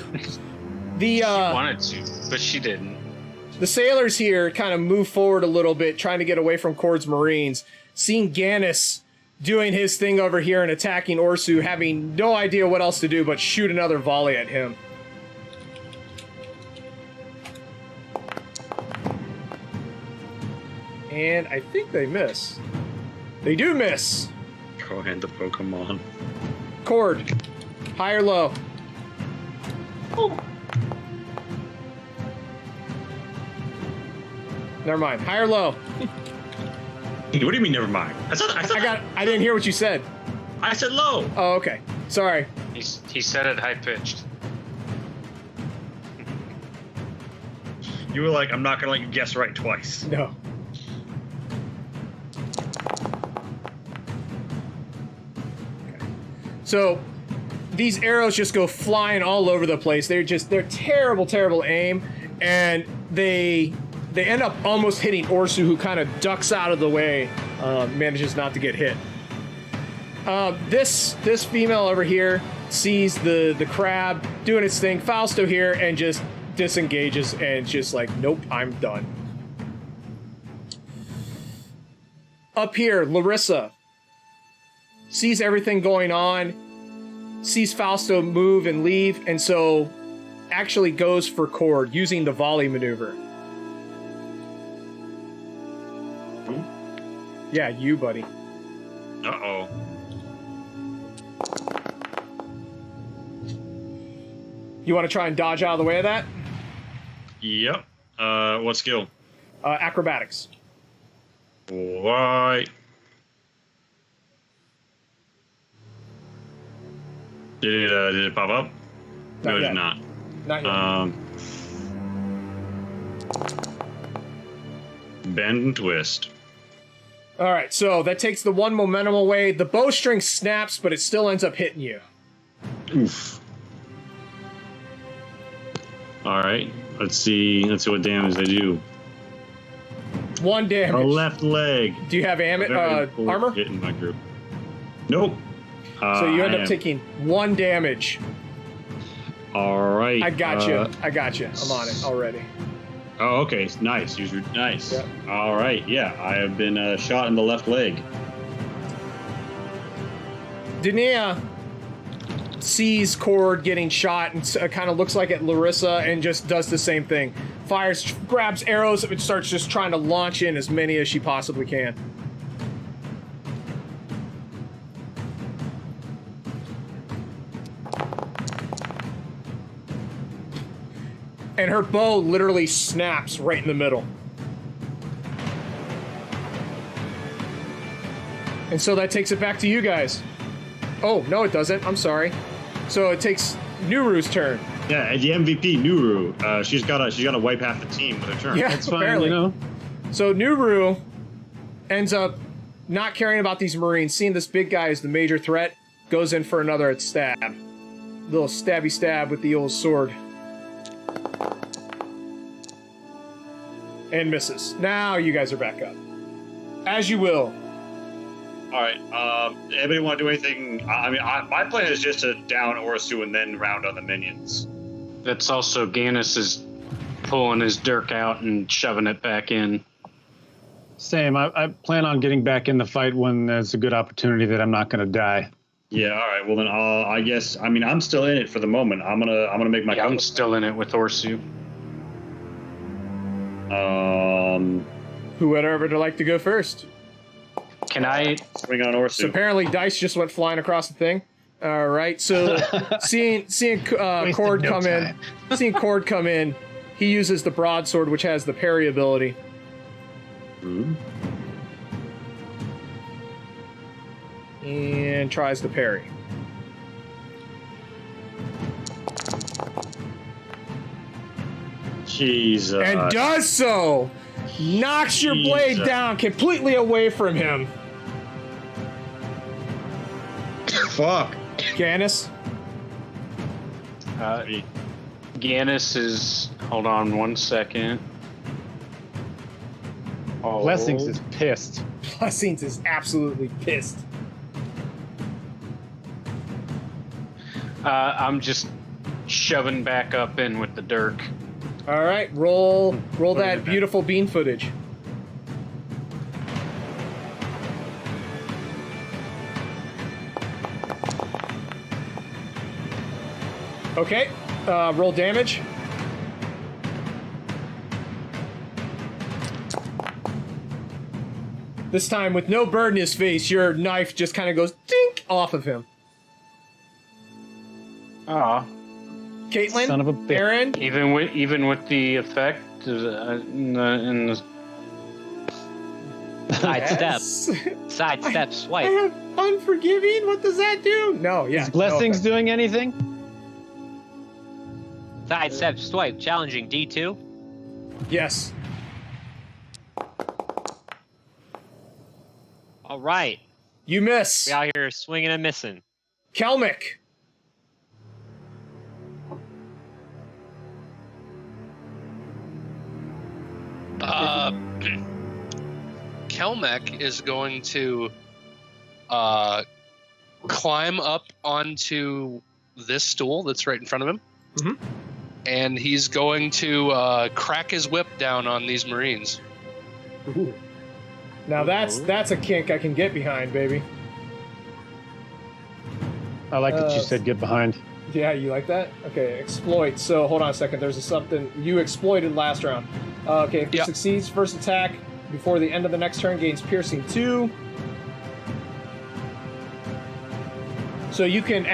the Wanted to, but she didn't. the sailors here kind of move forward a little bit, trying to get away from Cord's Marines. Seeing Gannis doing his thing over here and attacking Orsu, having no idea what else to do but shoot another volley at him. And I think they miss. They do miss. Go ahead, the Pokemon. Cord, high or low? Never mind. High or low? What do you mean, never mind? I didn't hear what you said. I said low. Oh, okay. Sorry. He said it high pitched. You were like, I'm not gonna let you guess right twice. No. So these arrows just go flying all over the place. They're terrible, terrible aim, and they end up almost hitting Orsu, who kind of ducks out of the way, manages not to get hit. This female over here sees the crab doing its thing, Fausto here, and just disengages and just like, nope, I'm done. Up here, Larissa sees everything going on, sees Fausto move and leave, and so actually goes for Cord using the volley maneuver. Yeah, you, buddy. Uh-oh. You want to try and dodge out of the way of that? Yep. What skill? Acrobatics. Why? Did it pop up? Not No, it yet. did not. Not yet. Bend and twist. All right, so that takes the one momentum away. The bowstring snaps, but it still ends up hitting you. Oof. All right. Let's see what damage they do. 1 damage. A left leg. Do you have armor? Hit in my group. Nope. So you end I up am. taking 1 damage. All right. I got you. I got you. I'm on it already. Oh, okay. Nice. Nice. Yep. All right. Yeah, I have been shot in the left leg. Dania sees Cord getting shot and kind of looks like at Larissa and just does the same thing. Fires, grabs arrows, and starts just trying to launch in as many as she possibly can. And her bow literally snaps right in the middle. And so that takes it back to you guys. Oh, no, it doesn't. I'm sorry. So it takes Nuru's turn. Yeah, the MVP Nuru. She's gotta wipe half the team with her turn. Yeah, That's fine, apparently. you know. So Nuru ends up not caring about these Marines, seeing this big guy as the major threat, goes in for another stab. Little stabby stab with the old sword. And misses. Now you guys are back up. As you will. All right. Anybody want to do anything? I mean, my plan is just to down Orsu and then round on the minions. That's also Gannis is pulling his dirk out and shoving it back in. Same. I plan on getting back in the fight when there's a good opportunity that I'm not going to die. Yeah. All right. Well, then I guess. I mean, I'm still in it for the moment. I'm gonna make my. Yeah, I'm still in it with Orsu. Who would ever like to go first? Can I swing on Orsu? So apparently, dice just went flying across the thing. All right. So seeing Cord come in, he uses the broadsword, which has the parry ability. Mm-hmm. And tries to parry. Jesus. And does so. Knocks your blade down completely away from him. Fuck. Gannis? Gannis is... Hold on 1 second. Oh. Blessings is pissed. Blessings is absolutely pissed. I'm just shoving back up in with the dirk. All right, roll that beautiful bean footage. Okay, roll damage. This time, with no bird in his face, your knife just kind of goes dink off of him. Ah. Caitlin, Son of a bitch. Aaron, Even with the effect in the Sidestep. Yes. Sidestep I swipe. have unforgiving. What does that do? No, yeah. Is blessings doing anything? Sidestep swipe. Challenging D2. Yes. All right. You miss. We out here swinging and missing. Kelmick. Kelmec is going to climb up onto this stool that's right in front of him. Mm-hmm. And he's going to crack his whip down on these Marines. Ooh. Now that's a kink I can get behind, baby. I like that you said get behind. Yeah, you like that? Okay, exploit. So hold on a second. There's something you exploited last round. Okay, if it succeeds, first attack before the end of the next turn gains piercing 2. So you can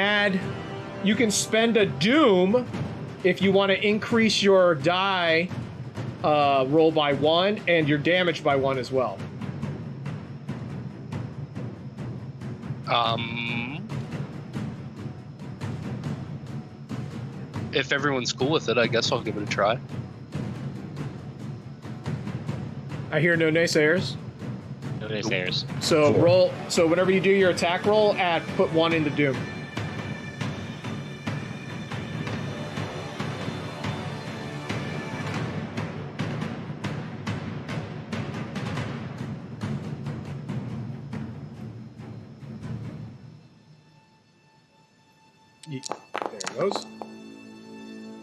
spend a doom if you want to increase your die roll by 1 and your damage by 1 as well. If everyone's cool with it, I guess I'll give it a try. I hear no naysayers. No naysayers. So roll. So whenever you do your attack roll, put 1 into doom. There it goes.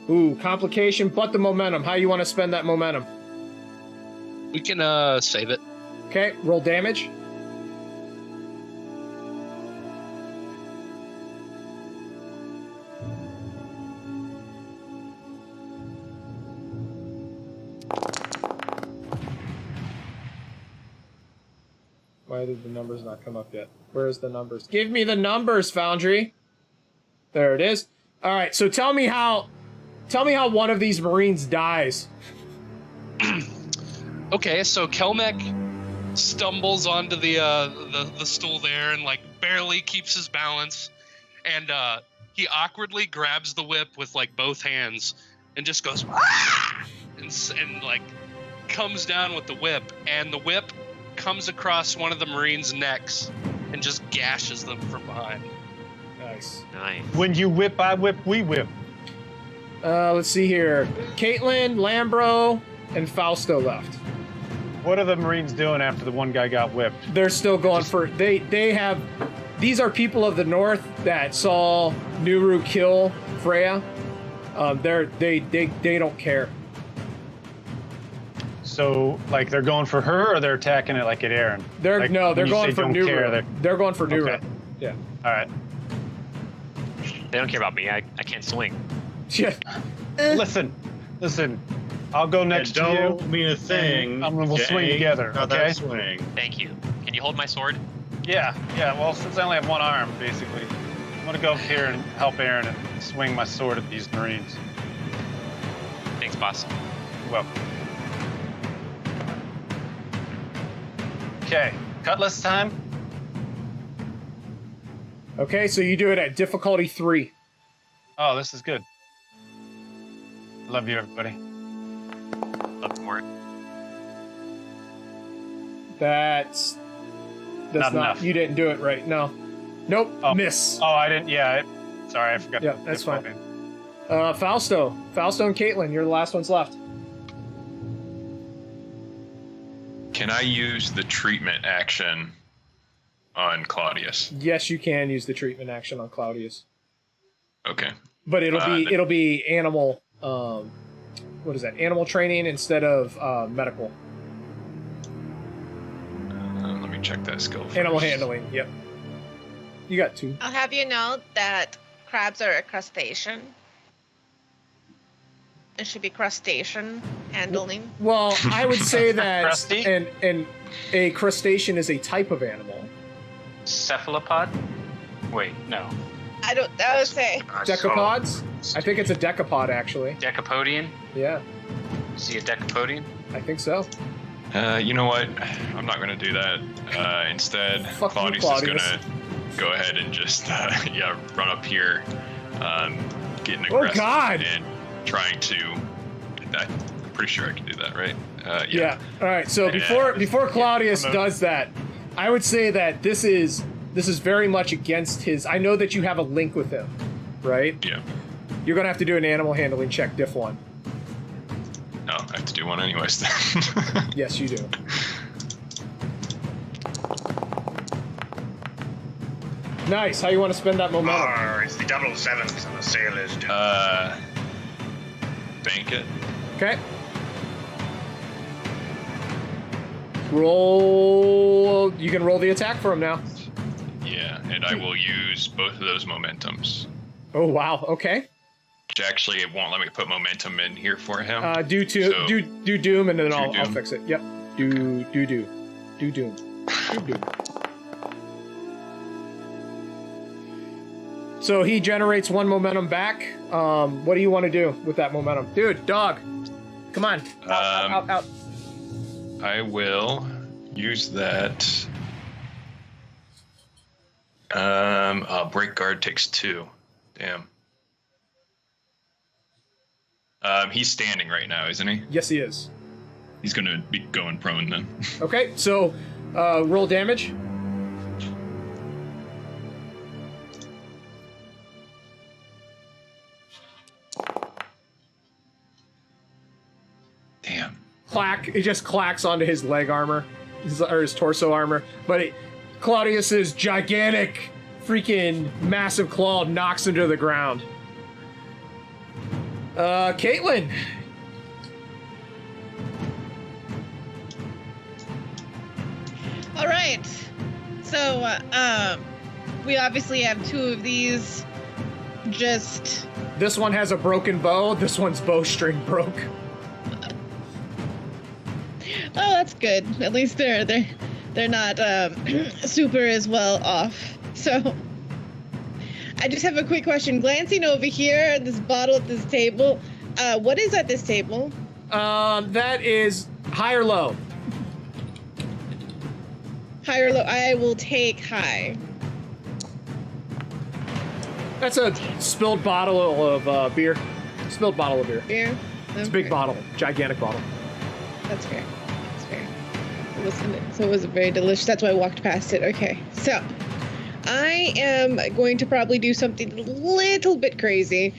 Ooh, complication, but the momentum. How you want to spend that momentum? We can save it. Okay, roll damage. Why did the numbers not come up yet? Where's the numbers? Give me the numbers, Foundry. There it is. All right, so tell me how one of these Marines dies. Okay, so Kelmec stumbles onto the stool there and like barely keeps his balance, and he awkwardly grabs the whip with like both hands and just goes and like comes down with the whip, and the whip comes across one of the Marines' necks and just gashes them from behind. Nice. When you whip, I whip, we whip. Let's see here. Caitlin, Lambro, and Fausto left. What are the Marines doing after the one guy got whipped? They're still going for they have. These are people of the north that saw Nuru kill Freya. They don't care. So, like, they're going for her, or they're attacking it like at Aaron? They're like, they're going for Nuru. care, They're going for Nuru. Okay. Yeah. All right. They don't care about me. I can't swing. Yeah. Listen. I'll go next to you. Don't mean a thing. We'll swing together. Not Okay. that swing. Thank you. Can you hold my sword? Yeah. Well, since I only have one arm, basically, I'm gonna go up here and help Aaron and swing my sword at these Marines. Thanks, boss. You're welcome. Okay. Cutlass time. Okay, so you do it at difficulty 3. Oh, this is good. Love you, everybody. Love for it. That's Not enough. You didn't do it right. No. Nope. Oh. Miss. Oh, I didn't. Yeah. Sorry, I forgot. Yeah, that's fine. Fausto and Caitlin, you're the last ones left. Can I use the treatment action on Claudius? Yes, you can use the treatment action on Claudius, Okay. but it'll be animal. What is that? Animal training instead of medical. Let me check that skill first. Animal handling. Yep. You got 2. I'll have you know that crabs are a crustacean. It should be crustacean handling. Well, I would say that Crusty? and a crustacean is a type of animal. Cephalopod? Wait, no. I would say. Decapods? I think it's a decapod, actually. Decapodian? Yeah, Is he a decapodian? I think so. You know what? I'm not going to do that. Instead, Fuck you, Claudius is going Claudius. to go ahead and just run up here, getting Oh, aggressive God. and trying to. I'm pretty sure I can do that, right? Yeah. All right. So Yeah. before Claudius I'm a- does that, I would say that this is very much against his. I know that you have a link with him, right? Yeah. You're gonna have to do an animal handling check, diff 1. No, I have to do one anyways then. Yes, you do. Nice. How you want to spend that momentum? It's the 007s and the sailors do. Bank it. Okay. Roll. You can roll the attack for him now. Yeah, and I will use both of those momentums. Oh wow. Okay. Which actually, it won't let me put momentum in here for him. Do So- doom, and then Do I'll doom. fix it. Yep. Do doom. Do doom. So he generates 1 momentum back. What do you want to do with that momentum, dude? Dog, come on. Out. I will use that. Break guard takes 2. Damn. He's standing right now, isn't he? Yes, he is. He's gonna be going prone then. Okay, so roll damage. Damn. Clack. It just clacks onto his leg armor, or his torso armor. But Claudius's gigantic, freaking massive claw knocks him to the ground. Caitlin. All right. So, we obviously have 2 of these. Just This one has a broken bow. This one's bowstring broke. oh, that's good. At least they're not super as well off. So, I just have a quick question. Glancing over here at this bottle at this table, what is at this table? That is high or low. High or low? I will take high. That's a spilled bottle of beer. Spilled bottle of beer. Beer? It's a big bottle, gigantic bottle. That's fair. That's fair. So it was very delicious. That's why I walked past it. Okay. So I am going to probably do something a little bit crazy.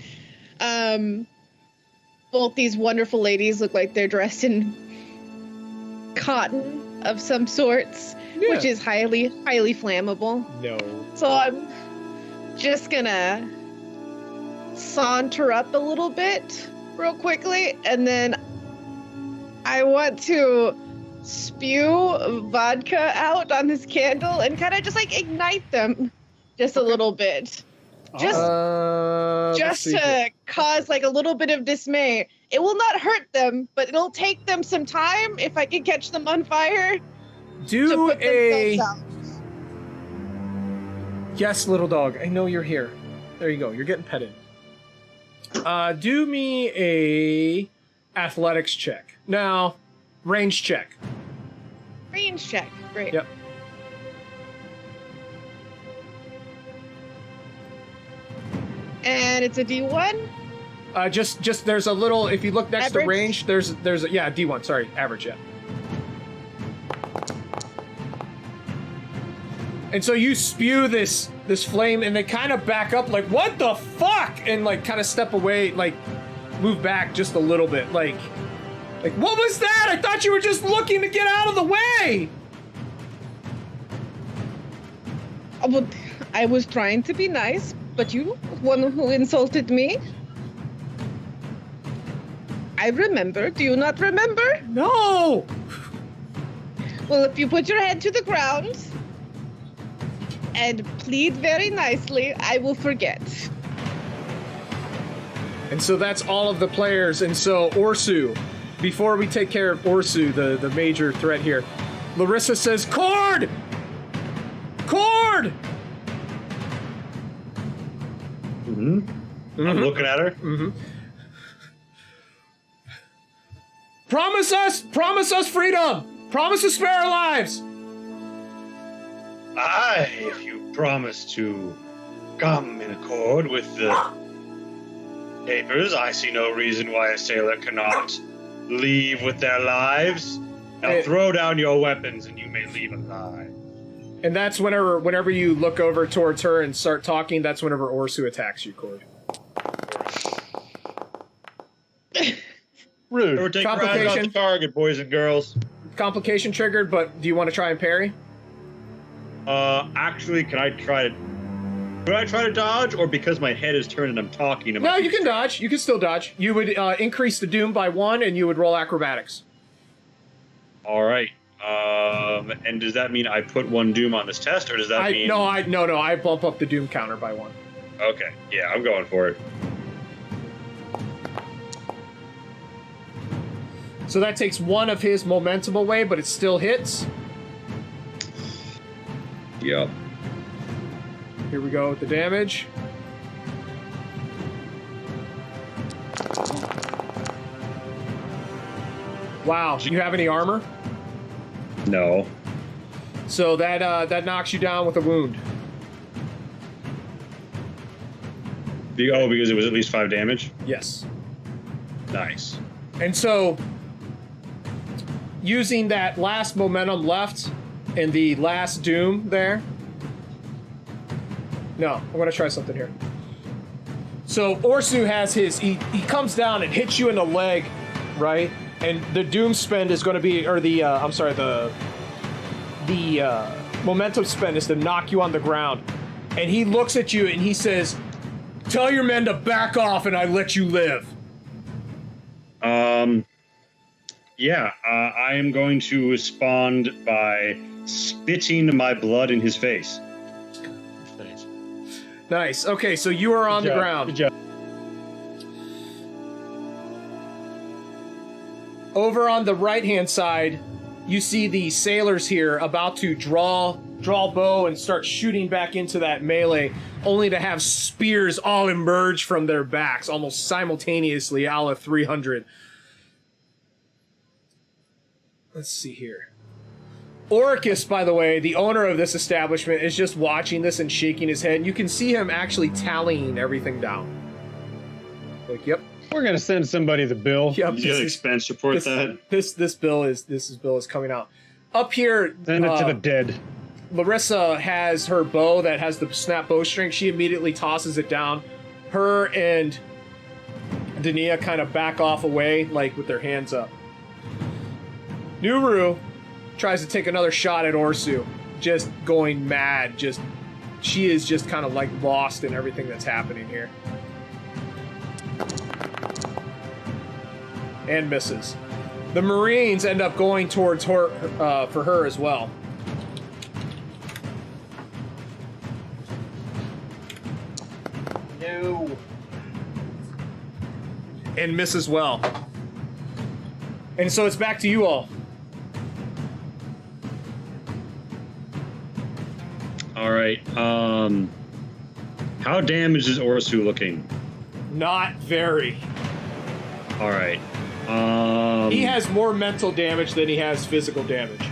Both these wonderful ladies look like they're dressed in cotton of some sorts, which is highly flammable. No. So I'm just gonna saunter up a little bit real quickly, and then I want to spew vodka out on this candle and kind of just like ignite them just a little bit. Just to cause like a little bit of dismay. It will not hurt them, but it'll take them some time if I can catch them on fire. Do a... Yes, little dog. I know you're here. There you go. You're getting petted. Do me a athletics check. Now, range check. Range check. Great. Yep. And it's a D1? Just there's a little, if you look next Average? to range, there's a, yeah, D1, sorry, average, yeah. And so you spew this flame and they kind of back up like, what the fuck? And like kind of step away, like move back just a little bit. Like what was that? I thought you were just looking to get out of the way. Well, I was trying to be nice, but you, one who insulted me. I remember. Do you not remember? No. Well, if you put your head to the ground and plead very nicely, I will forget. And so that's all of the players. And so Orsu, before we take care of Orsu, the major threat here, Larissa says, Cord! Cord! I'm looking at her. Promise us freedom! Promise to spare our lives! Aye, if you promise to come in accord with the papers, I see no reason why a sailor cannot leave with their lives. Now throw down your weapons and you may leave alive. And that's whenever you look over towards her and start talking, that's whenever Orsu attacks you, Cord. Rude. Or take Complication. the target, boys and girls. Complication triggered, but do you want to try and parry? Actually, could I try to dodge, or because my head is turned and I'm talking? No, you can dodge. You can still dodge. You would increase the doom by 1, and you would roll acrobatics. All right. And does that mean I put 1 doom on this test, or does that mean? No, I bump up the doom counter by 1. Okay. Yeah, I'm going for it. So that takes 1 of his momentum away, but it still hits. Yep. Here we go with the damage. Wow, do you have any armor? No. So that knocks you down with a wound. Because it was at least 5 damage? Yes. Nice. And so, using that last momentum left and the last doom there. No, I'm going to try something here. So Orsu has his, he comes down and hits you in the leg, right? And the doom spend is going to be, or the, the momentum spend is to knock you on the ground. And he looks at you and he says, tell your men to back off and I let you live. Yeah, I am going to respond by spitting my blood in his face. Nice. Okay, so you are on the ground. Good job. Over on the right-hand side, you see the sailors here about to draw bow and start shooting back into that melee, only to have spears all emerge from their backs almost simultaneously, a la 300. Let's see here. Oricus, by the way, the owner of this establishment, is just watching this and shaking his head. You can see him actually tallying everything down. Like, yep. We're gonna send somebody the bill. Yep. You get expense report that. This bill is coming out. Up here, Send it to the dead. Larissa has her bow that has the snap bowstring. She immediately tosses it down. Her and Dania kind of back off away, like with their hands up. Nuru, tries to take another shot at Orsu, just going mad. She is just kind of like lost in everything that's happening here. And misses. The Marines end up going towards her for her as well. No. And miss as well. And so it's back to you all. All right. How damaged is Orsu looking? Not very. All right. He has more mental damage than he has physical damage.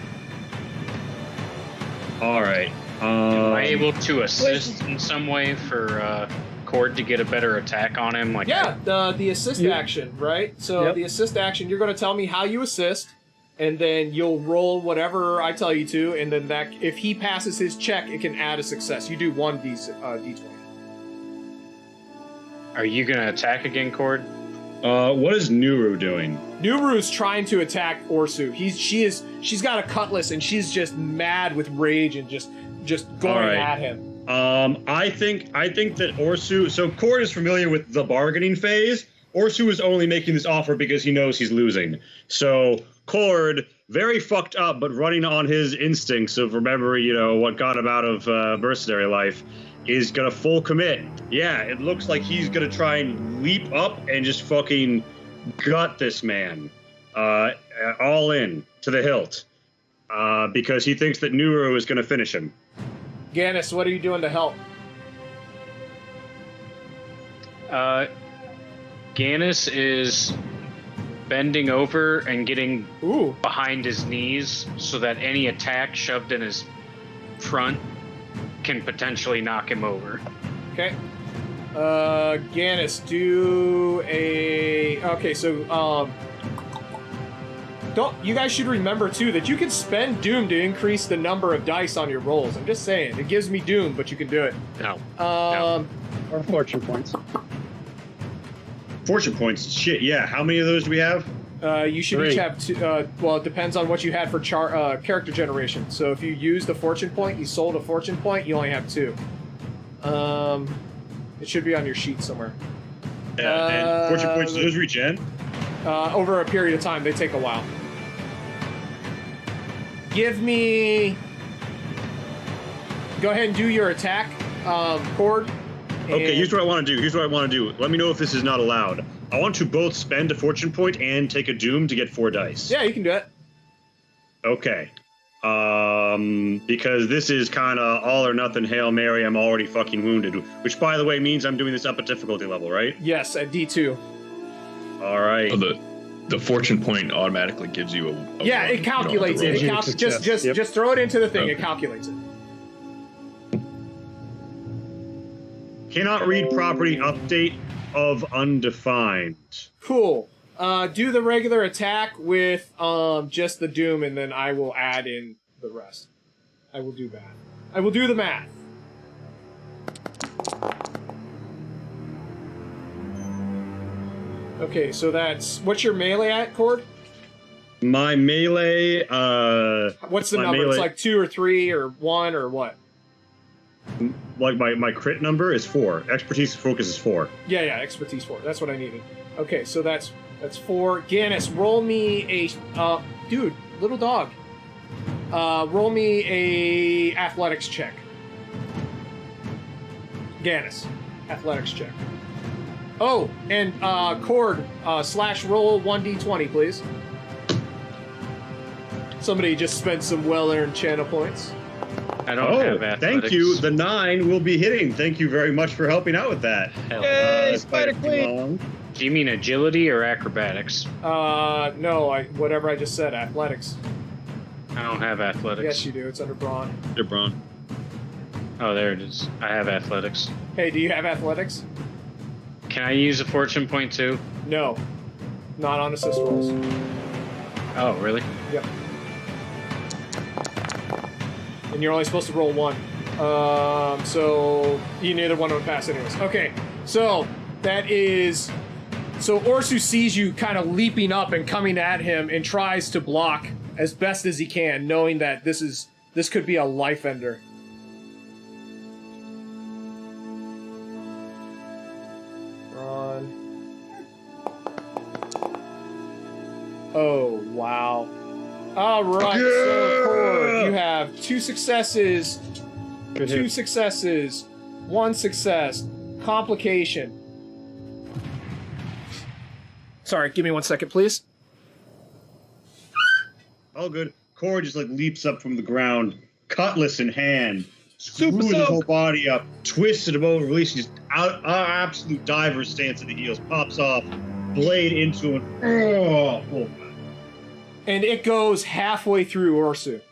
All right. Am I able to assist in some way for Cord to get a better attack on him? Like Yeah, the assist action, right? So the assist action, you're going to tell me how you assist, and then you'll roll whatever I tell you to, and then that if he passes his check, it can add a success. You do one d20. Are you going to attack again, Cord? What is Nuru doing? Nuru's trying to attack Orsu. She's got a cutlass, and she's just mad with rage and just going at him. I think that Orsu. So Cord is familiar with the bargaining phase. Orsu is only making this offer because he knows he's losing. So Cord, very fucked up, but running on his instincts of remembering, what got him out of mercenary life, is gonna full commit. Yeah, it looks like he's gonna try and leap up and just fucking gut this man, all in to the hilt, because he thinks that Nuru is gonna finish him. Gannis, what are you doing to help? Gannis is bending over and getting behind his knees so that any attack shoved in his front can potentially knock him over. Okay. Gannis, do a... Okay, so, you guys should remember, too, that you can spend Doom to increase the number of dice on your rolls. I'm just saying. It gives me Doom, but you can do it. No. Or fortune points. Fortune points, shit, yeah. How many of those do we have? You should 3. each have two. Well, it depends on what you had for character generation. So if you used a fortune point, you sold a fortune point, you only have 2. It should be on your sheet somewhere. And fortune points, do those regen? Over a period of time, they take a while. Give me... Go ahead and do your attack, Cord. Okay, here's what I want to do. Let me know if this is not allowed. I want to both spend a fortune point and take a doom to get 4 dice. Yeah, you can do it. Okay. Because this is kind of all or nothing Hail Mary, I'm already fucking wounded. Which, by the way, means I'm doing this up a difficulty level, right? Yes, at D2. All right. Oh, the fortune point automatically gives you a yeah, it calculates it. Just throw it into the thing. Okay. It calculates it. Cannot read property update of undefined. Cool. Do the regular attack with just the doom, and then I will add in the rest. I will do that. I will do the math. Okay, so that's... What's your melee at, Cord? My melee, What's the number? Melee, it's like 2 or 3 or 1 or what? Like my crit number is 4. Expertise focus is 4. Yeah, expertise 4. That's what I needed. Okay, so that's 4. Gannis, roll me a... dude, little dog. Roll me a athletics check. Gannis, athletics check. Oh, and Cord, slash roll 1d20, please. Somebody just spent some well-earned channel points. I don't have athletics. Thank you. The 9 will be hitting. Thank you very much for helping out with that. Yay, Spider Queen! Do you mean agility or acrobatics? No, whatever I just said, athletics. I don't have athletics. Yes, you do. It's under brawn. They're brawn. Oh, there it is. I have athletics. Hey, do you have athletics? Can I use a fortune point too? No. Not on assist rolls. Oh, really? Yep. And you're only supposed to roll 1. So neither one would pass anyways. Okay, so that is... So Orsu sees you kind of leaping up and coming at him and tries to block as best as he can, knowing that this could be a life ender. Run. Oh, wow. All right, so Cord, you have 2 successes, 2 successes, 1 success, complication. Sorry, give me 1 second, please. All good. Cord just like leaps up from the ground, cutlass in hand, screws his whole body up, twisted him over, releasing just absolute diver stance at the heels, pops off, blade into him. Oh. And it goes halfway through Ursu.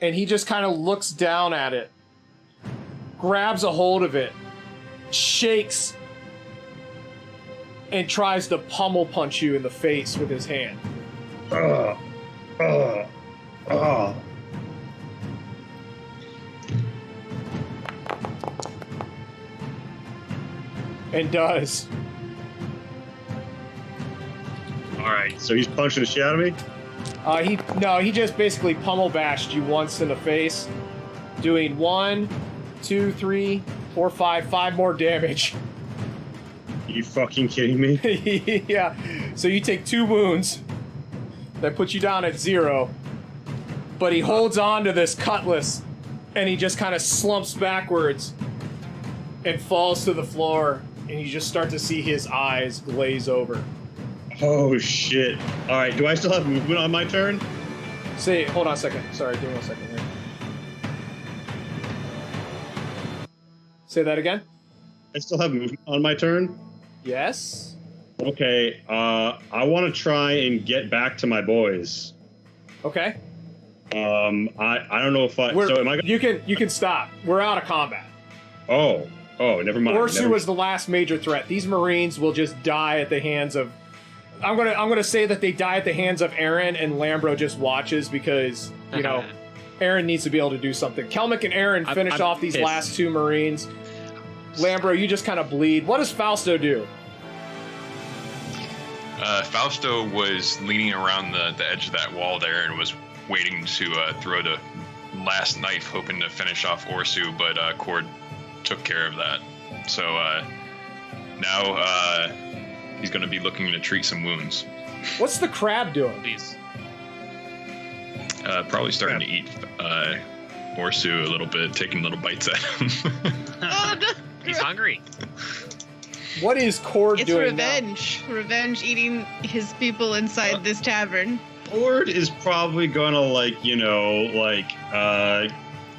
And he just kind of looks down at it, grabs a hold of it, shakes, and tries to pummel punch you in the face with his hand. And does. Alright, so he's punching the shit out of me? He just basically pummel bashed you once in the face, doing 1, 2, 3, 4, 5 more damage. You fucking kidding me? Yeah. So you take 2 wounds. That puts you down at 0. But he holds on to this cutlass, and he just kind of slumps backwards and falls to the floor, and you just start to see his eyes glaze over. Oh shit. Alright, do I still have movement on my turn? Hold on a second. Sorry, give me 1 second here. Say that again? I still have movement on my turn? Yes. Okay, I want to try and get back to my boys. Okay. I don't know if I... So am I you can stop. We're out of combat. Oh, never mind. Ursu was the last major threat. These Marines will just die at the hands of... I'm gonna say that they die at the hands of Aaron, and Lambro just watches because, you know, Aaron needs to be able to do something. Kelmick and Aaron finish off these last 2 Marines. Lambro, you just kind of bleed. What does Fausto do? Fausto was leaning around the edge of that wall there and was waiting to throw the last knife, hoping to finish off Ursu, but Cord took care of that. So now he's going to be looking to treat some wounds. What's the crab doing? Please. Probably starting to eat Ursu a little bit, taking little bites at him. He's hungry. What is Cord It's doing revenge. now? Revenge eating his people inside this tavern. Cord is probably gonna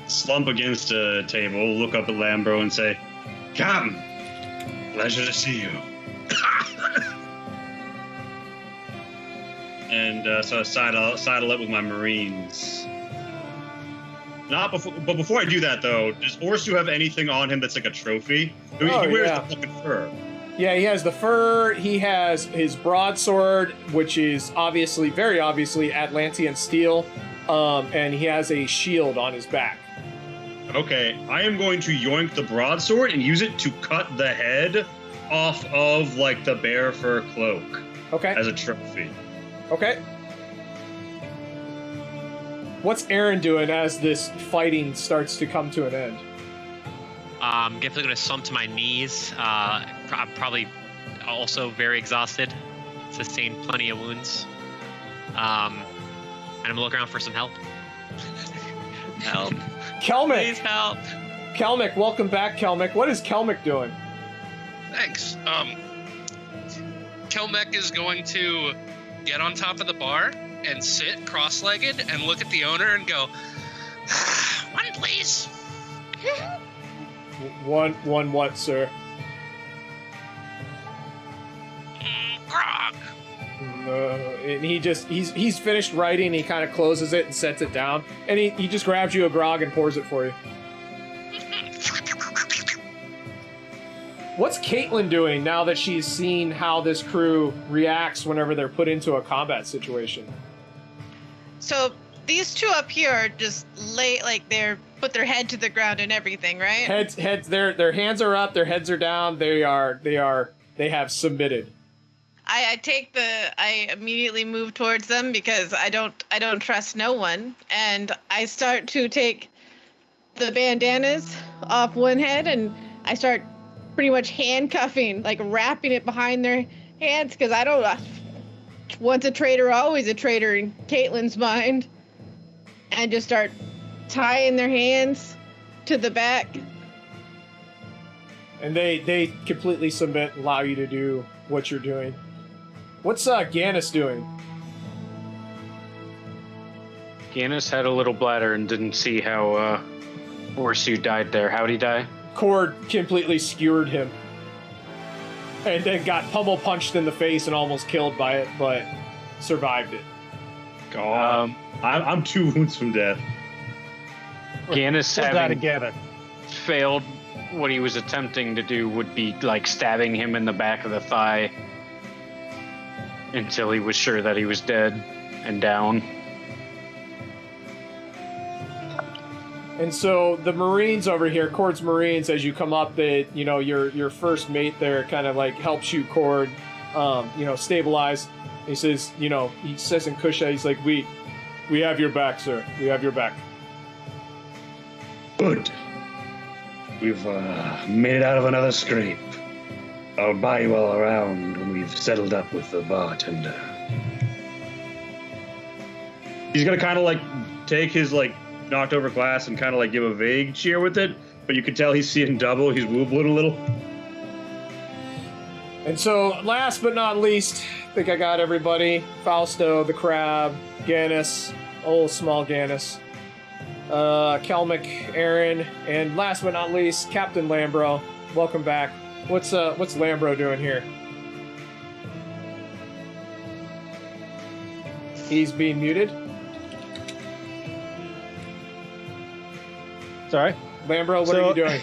slump against a table, look up at Lambro and say, "Come, pleasure to see you." And so I sidle up with my Marines. But before I do that, though, does Ursu have anything on him that's like a trophy? He wears the fucking fur. Yeah, he has the fur. He has his broadsword, which is very obviously Atlantean steel, and he has a shield on his back. Okay, I am going to yoink the broadsword and use it to cut the head off of like the bear fur cloak. Okay. As a trophy. Okay. What's Aaron doing as this fighting starts to come to an end? I'm definitely going to slump to my knees. Probably also very exhausted. Sustained plenty of wounds. And I'm going to look around for some help. Help. Kelmick! Please help. Kelmick, welcome back, Kelmick. What is Kelmick doing? Thanks. Kelmek is going to get on top of the bar and sit cross-legged and look at the owner and go, "One, please." One what, sir? Grog. And he's finished writing. He kind of closes it and sets it down, and he just grabs you a grog and pours it for you. What's Caitlin doing now that she's seen how this crew reacts whenever they're put into a combat situation? So these 2 up here are just put their head to the ground and everything, right? Heads. Their hands are up. Their heads are down. They have submitted. I immediately move towards them because I don't trust no one, and I start to take the bandanas off one head, and I start pretty much handcuffing, like wrapping it behind their hands, because I don't. Once a traitor, always a traitor in Caitlin's mind, and just start tying their hands to the back. And they completely submit, allow you to do what you're doing. What's Gannis doing? Gannis had a little bladder and didn't see how Orsu died there. How'd he die? Cord completely skewered him. And then got pummel punched in the face and almost killed by it, but survived it. God. I'm 2 wounds from death. Gannis We'll die having together. failed what he was attempting to do would be like stabbing him in the back of the thigh until he was sure that he was dead and down. And so the Marines over here, Cord's Marines, as you come up, your first mate there kind of like helps you, Cord, stabilize. He says, he says in Kusha, he's like, we have your back, sir. We have your back. Good. We've made it out of another scrape. I'll buy you all around when we've settled up with the bartender. He's gonna kind of like take his like knocked over glass and kind of like give a vague cheer with it, but you can tell he's seeing double. He's woobling a little. And so, last but not least, I think I got everybody. Fausto, the Crab, Gannis, old small Gannis, Kelmick, Aaron, and last but not least, Captain Lambro. Welcome back. What's Lambro doing here? He's being muted. Sorry? Lambro, what are you doing?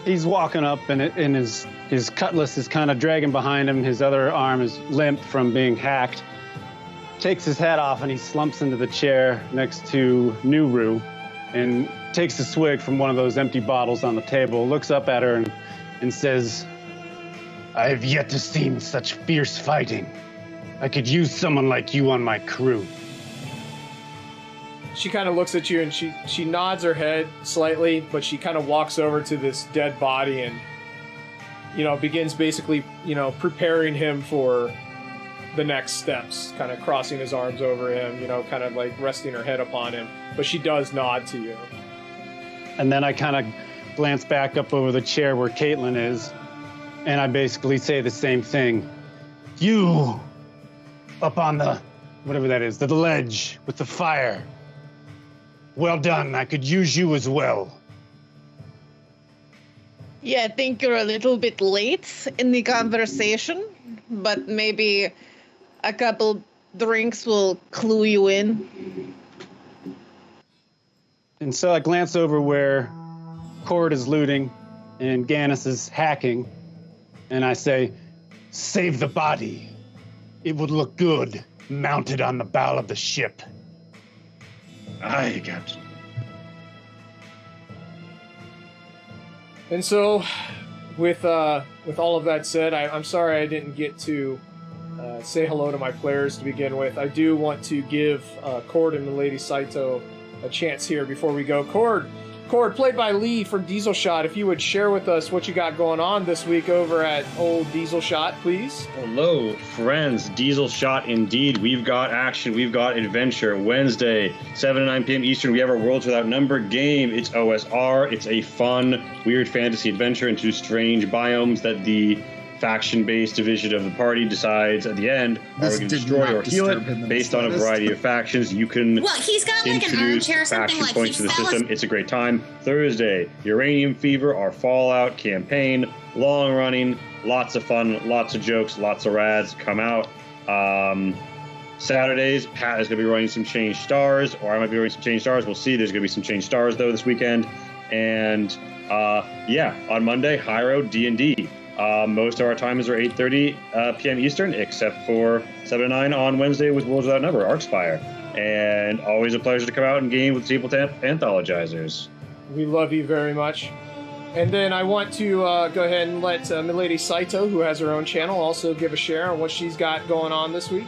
He's walking up, and his cutlass is kind of dragging behind him. His other arm is limp from being hacked. Takes his hat off, and he slumps into the chair next to Nuru and takes a swig from one of those empty bottles on the table, looks up at her and says, I have yet to see such fierce fighting. I could use someone like you on my crew. She kind of looks at you and she nods her head slightly, but she kind of walks over to this dead body and, begins basically, preparing him for the next steps, kind of crossing his arms over him, kind of like resting her head upon him. But she does nod to you. And then I kind of glance back up over the chair where Caitlin is, and I basically say the same thing. You, up on the, whatever that is, the ledge with the fire. Well done. I could use you as well. Yeah, I think you're a little bit late in the conversation, but maybe a couple drinks will clue you in. And so I glance over where Cord is looting and Gannis is hacking, and I say, save the body. It would look good mounted on the bow of the ship. Aye, Captain. And so, with all of that said, I'm sorry I didn't get to say hello to my players to begin with. I do want to give Cord and the Lady Saito a chance here before we go. Cord, played by Lee from Diesel Shot, if you would share with us what you got going on this week over at Old Diesel Shot, please. Hello, friends. Diesel Shot indeed. We've got action. We've got adventure. Wednesday, 7 to 9 p.m. Eastern, we have our Worlds Without Number game. It's OSR. It's a fun, weird fantasy adventure into strange biomes that the faction-based division of the party decides at the end, are we going to destroy or heal it based on a variety of factions. You can he's got like an armchair or something, faction points to the system. It's a great time. Thursday, Uranium Fever, our Fallout campaign, long running, lots of fun, lots of jokes, lots of rads. Come out. Saturdays, Pat is going to be running some Changed Stars, or I might be running some Changed Stars. We'll see. There's going to be some Changed Stars though this weekend, and on Monday, Hyro D&D. Most of our times are 8:30 p.m. Eastern, except for 7 to 9 on Wednesday with Worlds Without Number, Arcspire. And always a pleasure to come out and game with Tabletop Anthologizers. We love you very much. And then I want to go ahead and let Milady Saito, who has her own channel, also give a share on what she's got going on this week.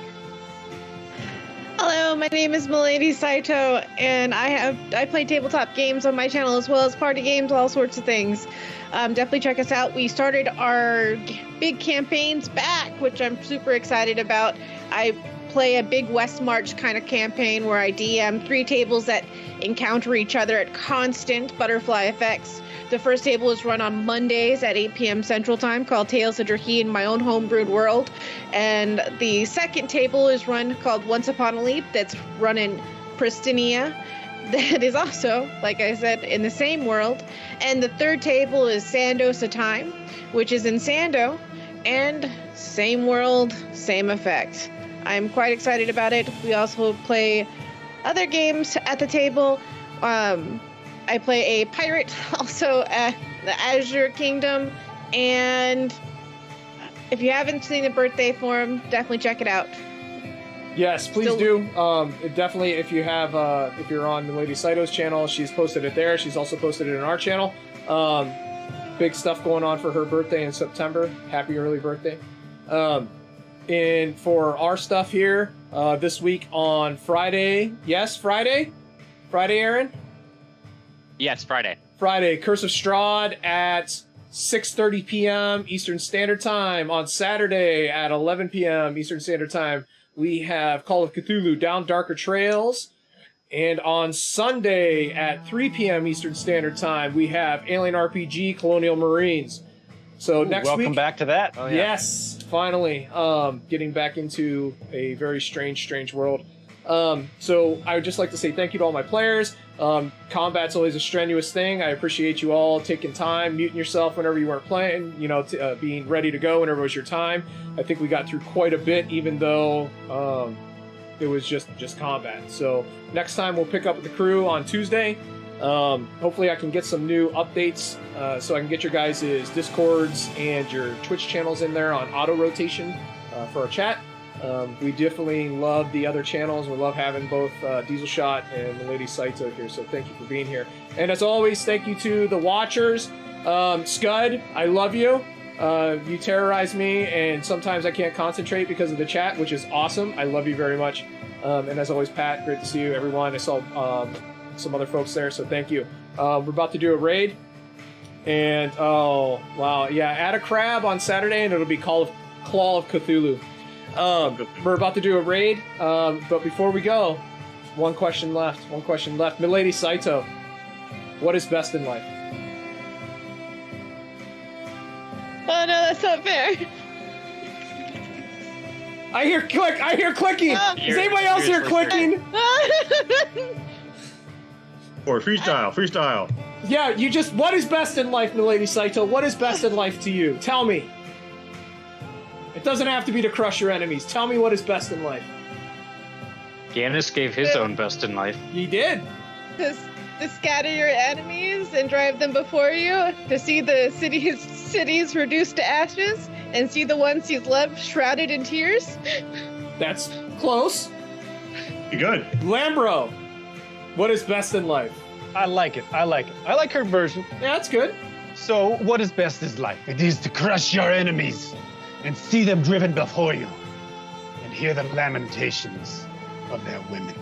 Hello, my name is Milady Saito, and I play tabletop games on my channel as well as party games, all sorts of things. Definitely check us out. We started our big campaigns back, which I'm super excited about. I play a big West March kind of campaign where I DM 3 tables that encounter each other at constant butterfly effects. The first table is run on Mondays at 8 p.m. Central Time, called Tales of Jerky in my own homebrewed world. And the second table is run called Once Upon a Leap, that's run in Pristinia. That is also, like I said, in the same world. And the third table is Sandos a Time, which is in Sando, and same world, same effect. I'm quite excited about it. We also play other games at the table. I play a pirate also at the Azure Kingdom, and if you haven't seen the birthday forum, definitely check it out. Yes, please do. Definitely, if you have, if you're on Milady Saito's channel, she's posted it there. She's also posted it in our channel. Big stuff going on for her birthday in September. Happy early birthday. And for our stuff here, this week on Friday. Yes, Friday? Friday, Aaron? Yes, Friday. Friday, Curse of Strahd at 6:30 p.m. Eastern Standard Time. On Saturday at 11 p.m. Eastern Standard Time, we have Call of Cthulhu Down Darker Trails. And on Sunday at 3 p.m. Eastern Standard Time, we have Alien RPG Colonial Marines. So next week... Welcome back to that. Oh, yeah. Yes, finally. Getting back into a very strange world. So I would just like to say thank you to all my players. Combat's always a strenuous thing. I appreciate you all taking time, muting yourself whenever you weren't playing, being ready to go whenever it was your time. I think we got through quite a bit, even though it was just combat. So next time we'll pick up with the crew on Tuesday. Hopefully I can get some new updates so I can get your guys' Discords and your Twitch channels in there on auto rotation for our chat. We definitely love the other channels. We love having both Diesel Shot and Milady Saito here, so thank you for being here. And as always, thank you to the watchers. Scud, I love you. You terrorize me, and sometimes I can't concentrate because of the chat, which is awesome. I love you very much. And as always, Pat, great to see you, everyone. I saw some other folks there, so thank you. We're about to do a raid. And, oh, wow. Yeah, add a crab on Saturday, and it'll be Claw of Cthulhu. We're about to do a raid, but before we go, one question left. Milady Saito, what is best in life? Oh no, that's not fair. I hear clicking! Is anybody else here clicking? Or freestyle. Yeah, what is best in life, Milady Saito? What is best in life to you? Tell me. It doesn't have to be to crush your enemies. Tell me what is best in life. Giannis gave his own best in life. He did. To scatter your enemies and drive them before you, to see the cities reduced to ashes, and see the ones he's loved shrouded in tears. That's close. You're good. Lambro, what is best in life? I like it. I like her version. Yeah, that's good. So, what is best in life? It is to crush your enemies and see them driven before you, and hear the lamentations of their women.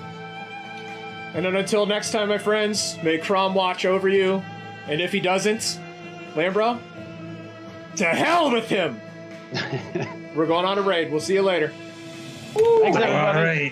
And then until next time, my friends, may Crom watch over you, and if he doesn't, Lambro, to hell with him! We're going on a raid. We'll see you later. Thanks, everybody. All right.